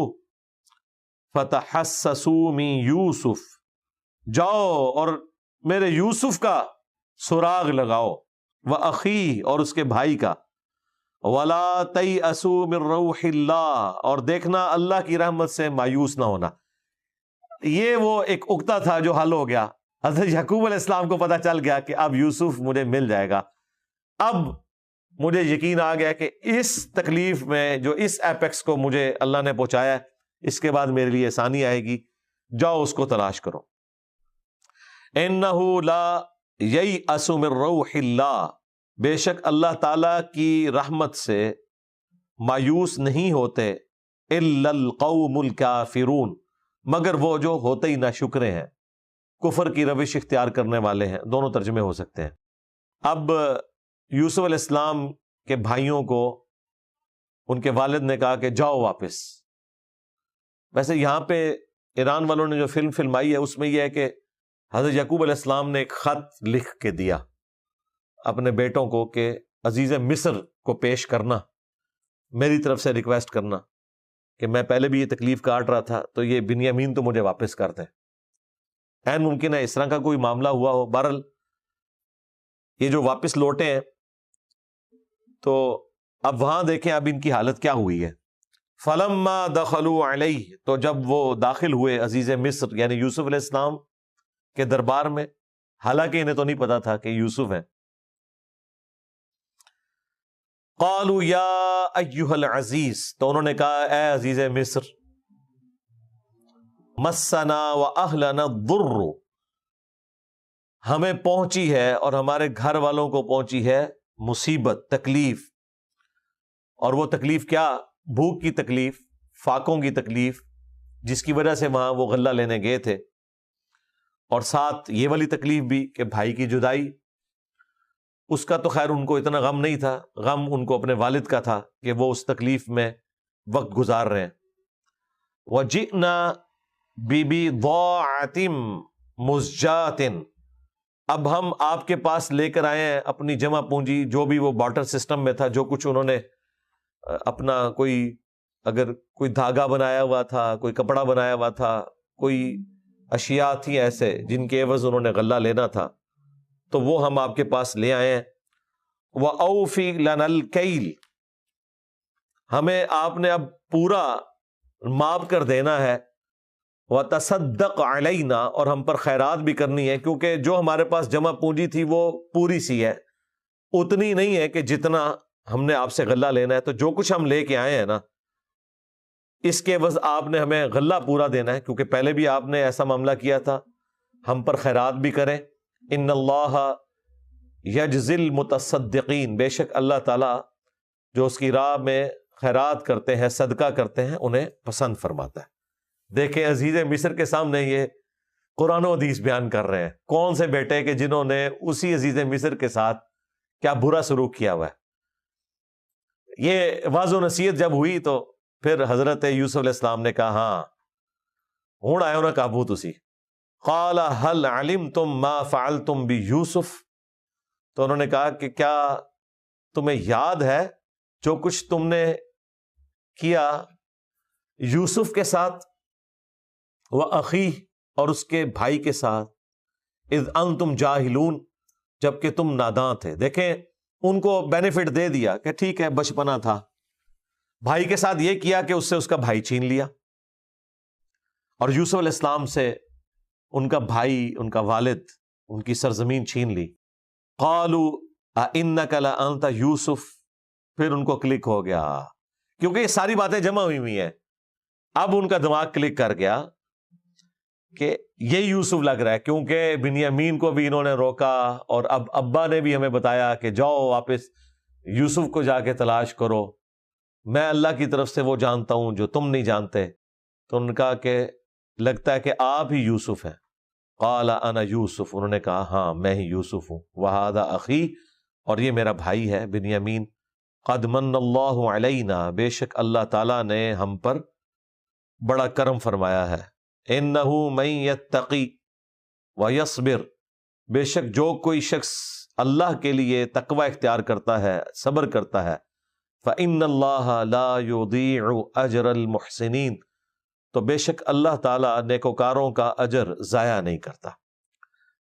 فتحسسوا من یوسف، جاؤ اور میرے یوسف کا سراغ لگاؤ، وَأَخِيهِ، اور اس کے بھائی کا، وَلَا تَيْأَسُوا مِن رَوْحِ اللَّهِ، اور دیکھنا اللہ کی رحمت سے مایوس نہ ہونا۔ یہ وہ ایک اکتا تھا جو حل ہو گیا، حضرت یعقوب علیہ السلام کو پتا چل گیا کہ اب یوسف مجھے مل جائے گا، اب مجھے یقین آ گیا کہ اس تکلیف میں جو اس ایپیکس کو مجھے اللہ نے پہنچایا ہے، اس کے بعد میرے لیے آسانی آئے گی، جاؤ اس کو تلاش کرو۔ اِنَّهُ لَا يَيْأَسُ مِن رَوْحِ اللَّهِ، بے شک اللہ تعالیٰ کی رحمت سے مایوس نہیں ہوتے إِلَّا الْقَوْمُ الْكَافِرُونَ، مگر وہ جو ہوتے ہی ناشکرے ہیں، کفر کی روش اختیار کرنے والے ہیں۔ دونوں ترجمے ہو سکتے ہیں۔ اب یوسف علیہ السلام کے بھائیوں کو ان کے والد نے کہا کہ جاؤ واپس۔ ویسے یہاں پہ ایران والوں نے جو فلم فلمائی ہے اس میں یہ ہے کہ حضرت یعقوب علیہ السلام نے ایک خط لکھ کے دیا اپنے بیٹوں کو کہ عزیز مصر کو پیش کرنا، میری طرف سے ریکویسٹ کرنا کہ میں پہلے بھی یہ تکلیف کاٹ رہا تھا، تو یہ بنیامین تو مجھے واپس کر دیں۔ این ممکن ہے اس طرح کا کوئی معاملہ ہوا ہو۔ بہرحال یہ جو واپس لوٹے ہیں تو اب وہاں دیکھیں اب ان کی حالت کیا ہوئی ہے. فلما دخلوا علیہ، تو جب وہ داخل ہوئے عزیز مصر یعنی یوسف علیہ السلام کے دربار میں، حالانکہ انہیں تو نہیں پتا تھا کہ یوسف ہیں. قالوا یا ایھا العزیز، تو انہوں نے کہا اے عزیز مصر، مسنا واہلنا الضر، ہمیں پہنچی ہے اور ہمارے گھر والوں کو پہنچی ہے مصیبت، تکلیف. اور وہ تکلیف کیا؟ بھوک کی تکلیف، فاقوں کی تکلیف، جس کی وجہ سے وہاں وہ غلہ لینے گئے تھے، اور ساتھ یہ والی تکلیف بھی کہ بھائی کی جدائی. اس کا تو خیر ان کو اتنا غم نہیں تھا، غم ان کو اپنے والد کا تھا کہ وہ اس تکلیف میں وقت گزار رہے ہیں. وَجِئْنَا بِبِضَاعَةٍ مُزْجَاةٍ، اب ہم آپ کے پاس لے کر آئے ہیں اپنی جمع پونجی، جو بھی وہ بارٹر سسٹم میں تھا، جو کچھ انہوں نے اپنا کوئی، اگر کوئی دھاگا بنایا ہوا تھا، کوئی کپڑا بنایا ہوا تھا، کوئی اشیاء تھی ایسے جن کے عوض انہوں نے غلہ لینا تھا، تو وہ ہم آپ کے پاس لے آئے ہیں. وَأَوْفِ لَنَا الْكَيْلَ، ہمیں آپ نے اب پورا ماپ کر دینا ہے. وَتَصَدَّقْ عَلَيْنَا، اور ہم پر خیرات بھی کرنی ہے، کیونکہ جو ہمارے پاس جمع پونجی تھی وہ پوری سی ہے، اتنی نہیں ہے کہ جتنا ہم نے آپ سے غلہ لینا ہے. تو جو کچھ ہم لے کے آئے ہیں نا، اس کے عوض آپ نے ہمیں غلہ پورا دینا ہے، کیونکہ پہلے بھی آپ نے ایسا معاملہ کیا تھا. ہم پر خیرات بھی کریں. ان اللہ یجزی المتصدقین، بے شک اللہ تعالیٰ جو اس کی راہ میں خیرات کرتے ہیں، صدقہ کرتے ہیں، انہیں پسند فرماتا ہے. دیکھیں عزیز مصر کے سامنے یہ قرآن و حدیث بیان کر رہے ہیں، کون سے بیٹے کہ جنہوں نے اسی عزیز مصر کے ساتھ کیا برا سلوک کیا ہوا ہے. یہ واضح و نصیحت جب ہوئی تو پھر حضرت یوسف علیہ السلام نے کہا ہاں ہوں آئے ہونا قابو تسی. قال هل علمتم ما فعلتم بیوسف، تو انہوں نے کہا کہ کیا تمہیں یاد ہے جو کچھ تم نے کیا یوسف کے ساتھ، وَأَخِيهِ، اور اس کے بھائی کے ساتھ، اذ انتم جاہلون، جبکہ تم ناداں تھے. دیکھیں ان کو بینیفٹ دے دیا کہ ٹھیک ہے بچپنا تھا. بھائی کے ساتھ یہ کیا کہ اس سے اس کا بھائی چھین لیا، اور یوسف علیہ السلام سے ان کا بھائی، ان کا والد، ان کی سرزمین چھین لی. قالوا أَإِنَّكَ لَأَنْتَ یوسف، پھر ان کو کلک ہو گیا، کیونکہ یہ ساری باتیں جمع ہوئی ہیں. اب ان کا دماغ کلک کر گیا کہ یہ یوسف لگ رہا ہے، کیونکہ بنیامین کو بھی انہوں نے روکا، اور اب ابا نے بھی ہمیں بتایا کہ جاؤ واپس یوسف کو جا کے تلاش کرو، میں اللہ کی طرف سے وہ جانتا ہوں جو تم نہیں جانتے. تو انہوں نے کہا کہ لگتا ہے کہ آپ ہی یوسف ہیں. قال انا یوسف، انہوں نے کہا ہاں میں ہی یوسف ہوں. وہذا اخی، اور یہ میرا بھائی ہے بنیامین. قد من اللہ علینا، بے شک اللہ تعالیٰ نے ہم پر بڑا کرم فرمایا ہے. انہ من یتقی ویصبر، بے شک جو کوئی شخص اللہ کے لیے تقوی اختیار کرتا ہے، صبر کرتا ہے، فإن اللہ لا یضیع اجر المحسنین، تو بے شک اللہ تعالیٰ نیکوکاروں کا اجر ضائع نہیں کرتا.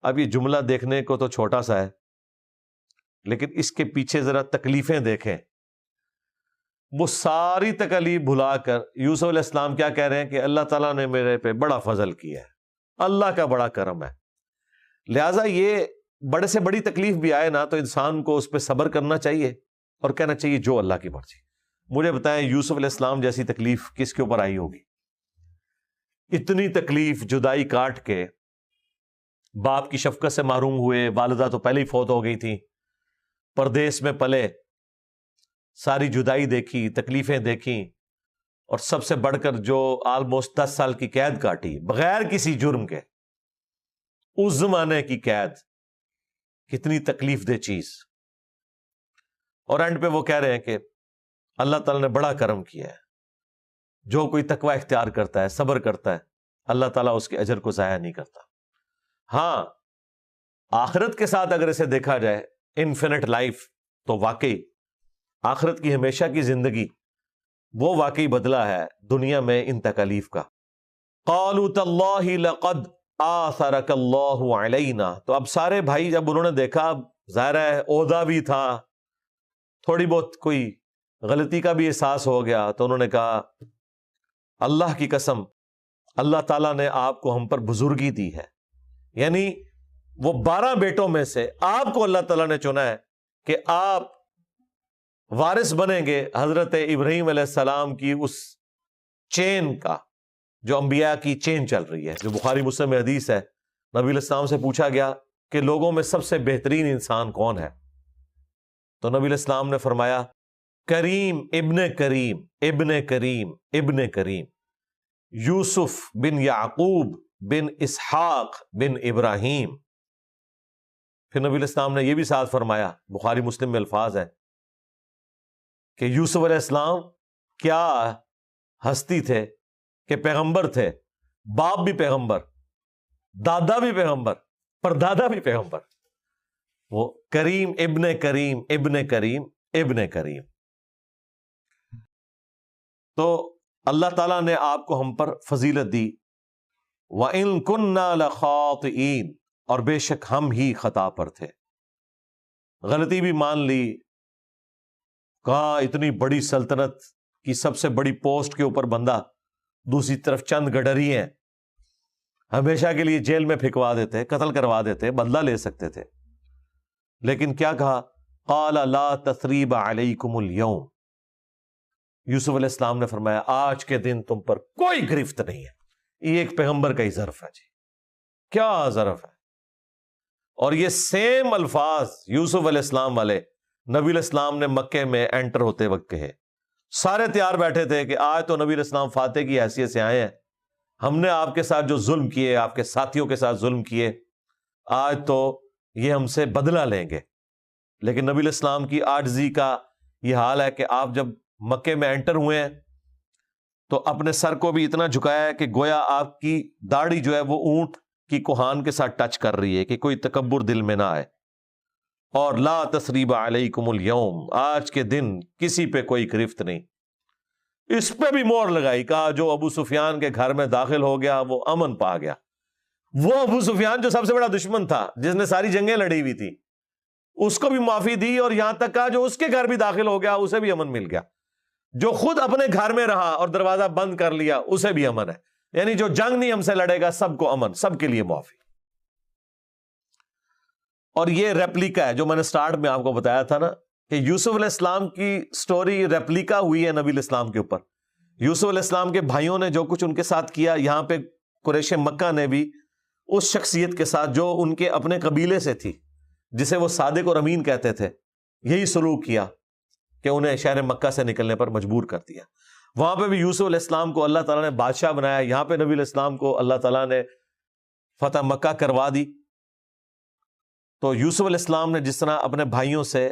اب یہ جملہ دیکھنے کو تو چھوٹا سا ہے، لیکن اس کے پیچھے ذرا تکلیفیں دیکھیں. وہ ساری تکلیف بھلا کر یوسف علیہ السلام کیا کہہ رہے ہیں کہ اللہ تعالیٰ نے میرے پہ بڑا فضل کیا ہے، اللہ کا بڑا کرم ہے. لہٰذا یہ بڑے سے بڑی تکلیف بھی آئے نا تو انسان کو اس پہ صبر کرنا چاہیے اور کہنا چاہیے جو اللہ کی مرضی. مجھے بتائیں یوسف علیہ السلام جیسی تکلیف کس کے اوپر آئی ہوگی؟ اتنی تکلیف، جدائی کاٹ کے، باپ کی شفقت سے محروم ہوئے، والدہ تو پہلے ہی فوت ہو گئی تھی، پردیس میں پلے، ساری جدائی دیکھی، تکلیفیں دیکھیں، اور سب سے بڑھ کر جو آلموسٹ 10 سال کی قید کاٹی بغیر کسی جرم کے، اس زمانے کی قید، کتنی تکلیف دہ چیز. اور اینڈ پہ وہ کہہ رہے ہیں کہ اللہ تعالیٰ نے بڑا کرم کیا ہے، جو کوئی تقوی اختیار کرتا ہے، صبر کرتا ہے، اللہ تعالیٰ اس کے اجر کو ضائع نہیں کرتا. ہاں آخرت کے ساتھ اگر اسے دیکھا جائے، انفینٹ لائف، تو واقعی آخرت کی ہمیشہ کی زندگی وہ واقعی بدلہ ہے دنیا میں ان تکالیف کا. قالوا تاللہ لقد آثرک اللہ علینا، تو اب سارے بھائی جب انہوں نے دیکھا، ظاہر ہے عہدہ بھی تھا، تھوڑی بہت کوئی غلطی کا بھی احساس ہو گیا تو انہوں نے کہا اللہ کی قسم اللہ تعالیٰ نے آپ کو ہم پر بزرگی دی ہے، یعنی وہ 12 بیٹوں میں سے آپ کو اللہ تعالیٰ نے چنا ہے کہ آپ وارث بنیں گے حضرت ابراہیم علیہ السلام کی اس چین کا، جو انبیاء کی چین چل رہی ہے، جو بخاری مسلم میں حدیث ہے۔ نبی علیہ السلام سے پوچھا گیا کہ لوگوں میں سب سے بہترین انسان کون ہے؟ تو نبی علیہ السلام نے فرمایا کریم ابن کریم ابن کریم ابن کریم، یوسف بن یعقوب بن اسحاق بن ابراہیم۔ پھر نبی علیہ السلام نے یہ بھی ساتھ فرمایا، بخاری مسلم میں الفاظ ہے کہ یوسف علیہ السلام کیا ہستی تھے کہ پیغمبر تھے، باپ بھی پیغمبر، دادا بھی پیغمبر، پردادا بھی پیغمبر، وہ کریم ابن کریم ابن کریم ابن کریم۔ تو اللہ تعالیٰ نے آپ کو ہم پر فضیلت دی، وَإِن كُنَّا لَخَاطِئِينَ، اور بے شک ہم ہی خطا پر تھے، غلطی بھی مان لی۔ کہاں اتنی بڑی سلطنت کی سب سے بڑی پوسٹ کے اوپر بندہ، دوسری طرف چند گڈری ہیں، ہمیشہ کے لیے جیل میں پھینکوا دیتے، قتل کروا دیتے، بدلہ لے سکتے تھے، لیکن کیا کہا؟ قال لا تثریب علیکم اليوم، یوسف علیہ السلام نے فرمایا آج کے دن تم پر کوئی گرفت نہیں ہے۔ یہ ایک پیغمبر کا ہی ظرف ہے جی، کیا ظرف ہے۔ اور یہ سیم الفاظ یوسف علیہ السلام والے نبی علیہ السلام نے مکے میں انٹر ہوتے وقت کہے۔ سارے تیار بیٹھے تھے کہ آج تو نبی علیہ السلام فاتح کی حیثیت سے آئے ہیں، ہم نے آپ کے ساتھ جو ظلم کیے، آپ کے ساتھیوں کے ساتھ ظلم کیے، آج تو یہ ہم سے بدلہ لیں گے۔ لیکن نبی علیہ السلام کی عاجزی کا یہ حال ہے کہ آپ جب مکے میں انٹر ہوئے ہیں تو اپنے سر کو بھی اتنا جھکایا ہے کہ گویا آپ کی داڑھی جو ہے وہ اونٹ کی کوہان کے ساتھ ٹچ کر رہی ہے کہ کوئی تکبر دل میں نہ آئے۔ اور لا تثریب علیکم اليوم، آج کے دن کسی پہ کوئی گرفت نہیں۔ اس پہ بھی مور لگائی، کہا جو ابو سفیان کے گھر میں داخل ہو گیا وہ امن پا گیا۔ وہ ابو سفیان جو سب سے بڑا دشمن تھا، جس نے ساری جنگیں لڑی ہوئی تھی، اس کو بھی معافی دی، اور یہاں تک کہا جو اس کے گھر بھی داخل ہو گیا اسے بھی امن مل گیا۔ جو خود اپنے گھر میں رہا اور دروازہ بند کر لیا اسے بھی امن ہے، یعنی جو جنگ نہیں ہم سے لڑے گا سب کو امن، سب کے لیے معافی۔ اور یہ ریپلیکا ہے جو میں نے سٹارٹ میں آپ کو بتایا تھا نا کہ یوسف علیہ السلام کی سٹوری ریپلیکا ہوئی ہے نبی علیہ السلام کے اوپر۔ یوسف علیہ السلام کے بھائیوں نے جو کچھ ان کے ساتھ کیا، یہاں پہ قریش مکہ نے بھی اس شخصیت کے ساتھ جو ان کے اپنے قبیلے سے تھی، جسے وہ صادق اور امین کہتے تھے، یہی سلوک کیا کہ انہیں شہر مکہ سے نکلنے پر مجبور کر دیا۔ وہاں پہ بھی یوسف علیہ السلام کو اللہ تعالیٰ نے بادشاہ بنایا، یہاں پہ نبی علیہ السلام کو اللہ تعالیٰ نے فتح مکہ کروا دی۔ تو یوسف علیہ السلام نے جس طرح اپنے بھائیوں سے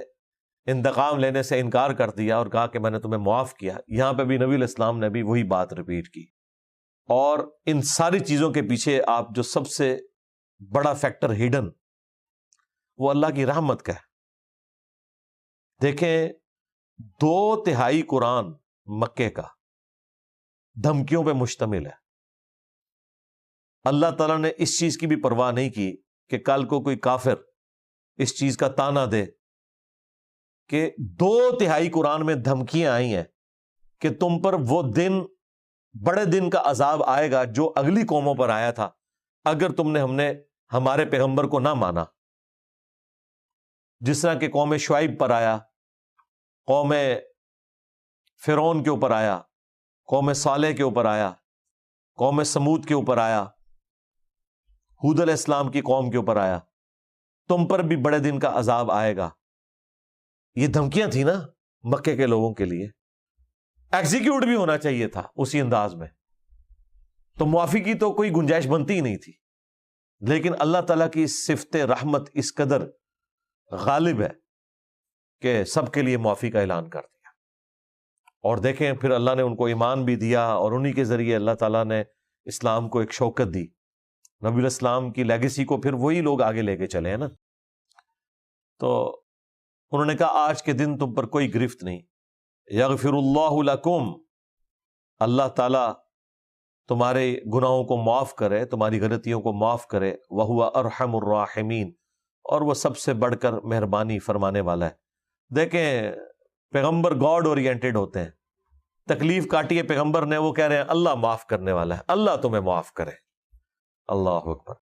انتقام لینے سے انکار کر دیا اور کہا کہ میں نے تمہیں معاف کیا، یہاں پہ بھی نبی علیہ السلام نے بھی وہی بات ریپیٹ کی۔ اور ان ساری چیزوں کے پیچھے آپ جو سب سے بڑا فیکٹر ہڈن، وہ اللہ کی رحمت کا ہے۔ دیکھیں 2/3 قرآن مکے کا دھمکیوں پہ مشتمل ہے۔ اللہ تعالیٰ نے اس چیز کی بھی پرواہ نہیں کی کہ کل کو کوئی کافر اس چیز کا تانا دے کہ 2/3 قرآن میں دھمکیاں آئی ہیں کہ تم پر وہ دن، بڑے دن کا عذاب آئے گا جو اگلی قوموں پر آیا تھا اگر تم نے ہمارے پیغمبر کو نہ مانا۔ جس طرح کہ قوم شعیب پر آیا، قوم فرعون کے اوپر آیا، قوم صالح کے اوپر آیا، قوم سمود کے اوپر آیا، ہود علیہ السلام کی قوم کے اوپر آیا، تم پر بھی بڑے دن کا عذاب آئے گا۔ یہ دھمکیاں تھیں نا مکے کے لوگوں کے لیے، ایگزیکیوٹ بھی ہونا چاہیے تھا اسی انداز میں، تو معافی کی تو کوئی گنجائش بنتی ہی نہیں تھی۔ لیکن اللہ تعالیٰ کی صفت رحمت اس قدر غالب ہے کہ سب کے لیے معافی کا اعلان کر دیا۔ اور دیکھیں پھر اللہ نے ان کو ایمان بھی دیا، اور انہی کے ذریعے اللہ تعالیٰ نے اسلام کو ایک شوکت دی۔ نبی علیہ السلام کی لیگیسی کو پھر وہی لوگ آگے لے کے چلے ہیں نا۔ تو انہوں نے کہا آج کے دن تم پر کوئی گرفت نہیں، یغفر اللہ لکم، اللہ تعالیٰ تمہارے گناہوں کو معاف کرے، تمہاری غلطیوں کو معاف کرے، وَهُوَ أَرْحَمُ الرَّاحِمِينَ، اور وہ سب سے بڑھ کر مہربانی فرمانے والا ہے۔ دیکھیں پیغمبر گاڈ اورینٹڈ ہوتے ہیں. تکلیف کاٹی ہے پیغمبر نے, وہ کہہ رہے ہیں اللہ معاف کرنے والا ہے, اللہ تمہیں معاف کرے. اللہ اکبر.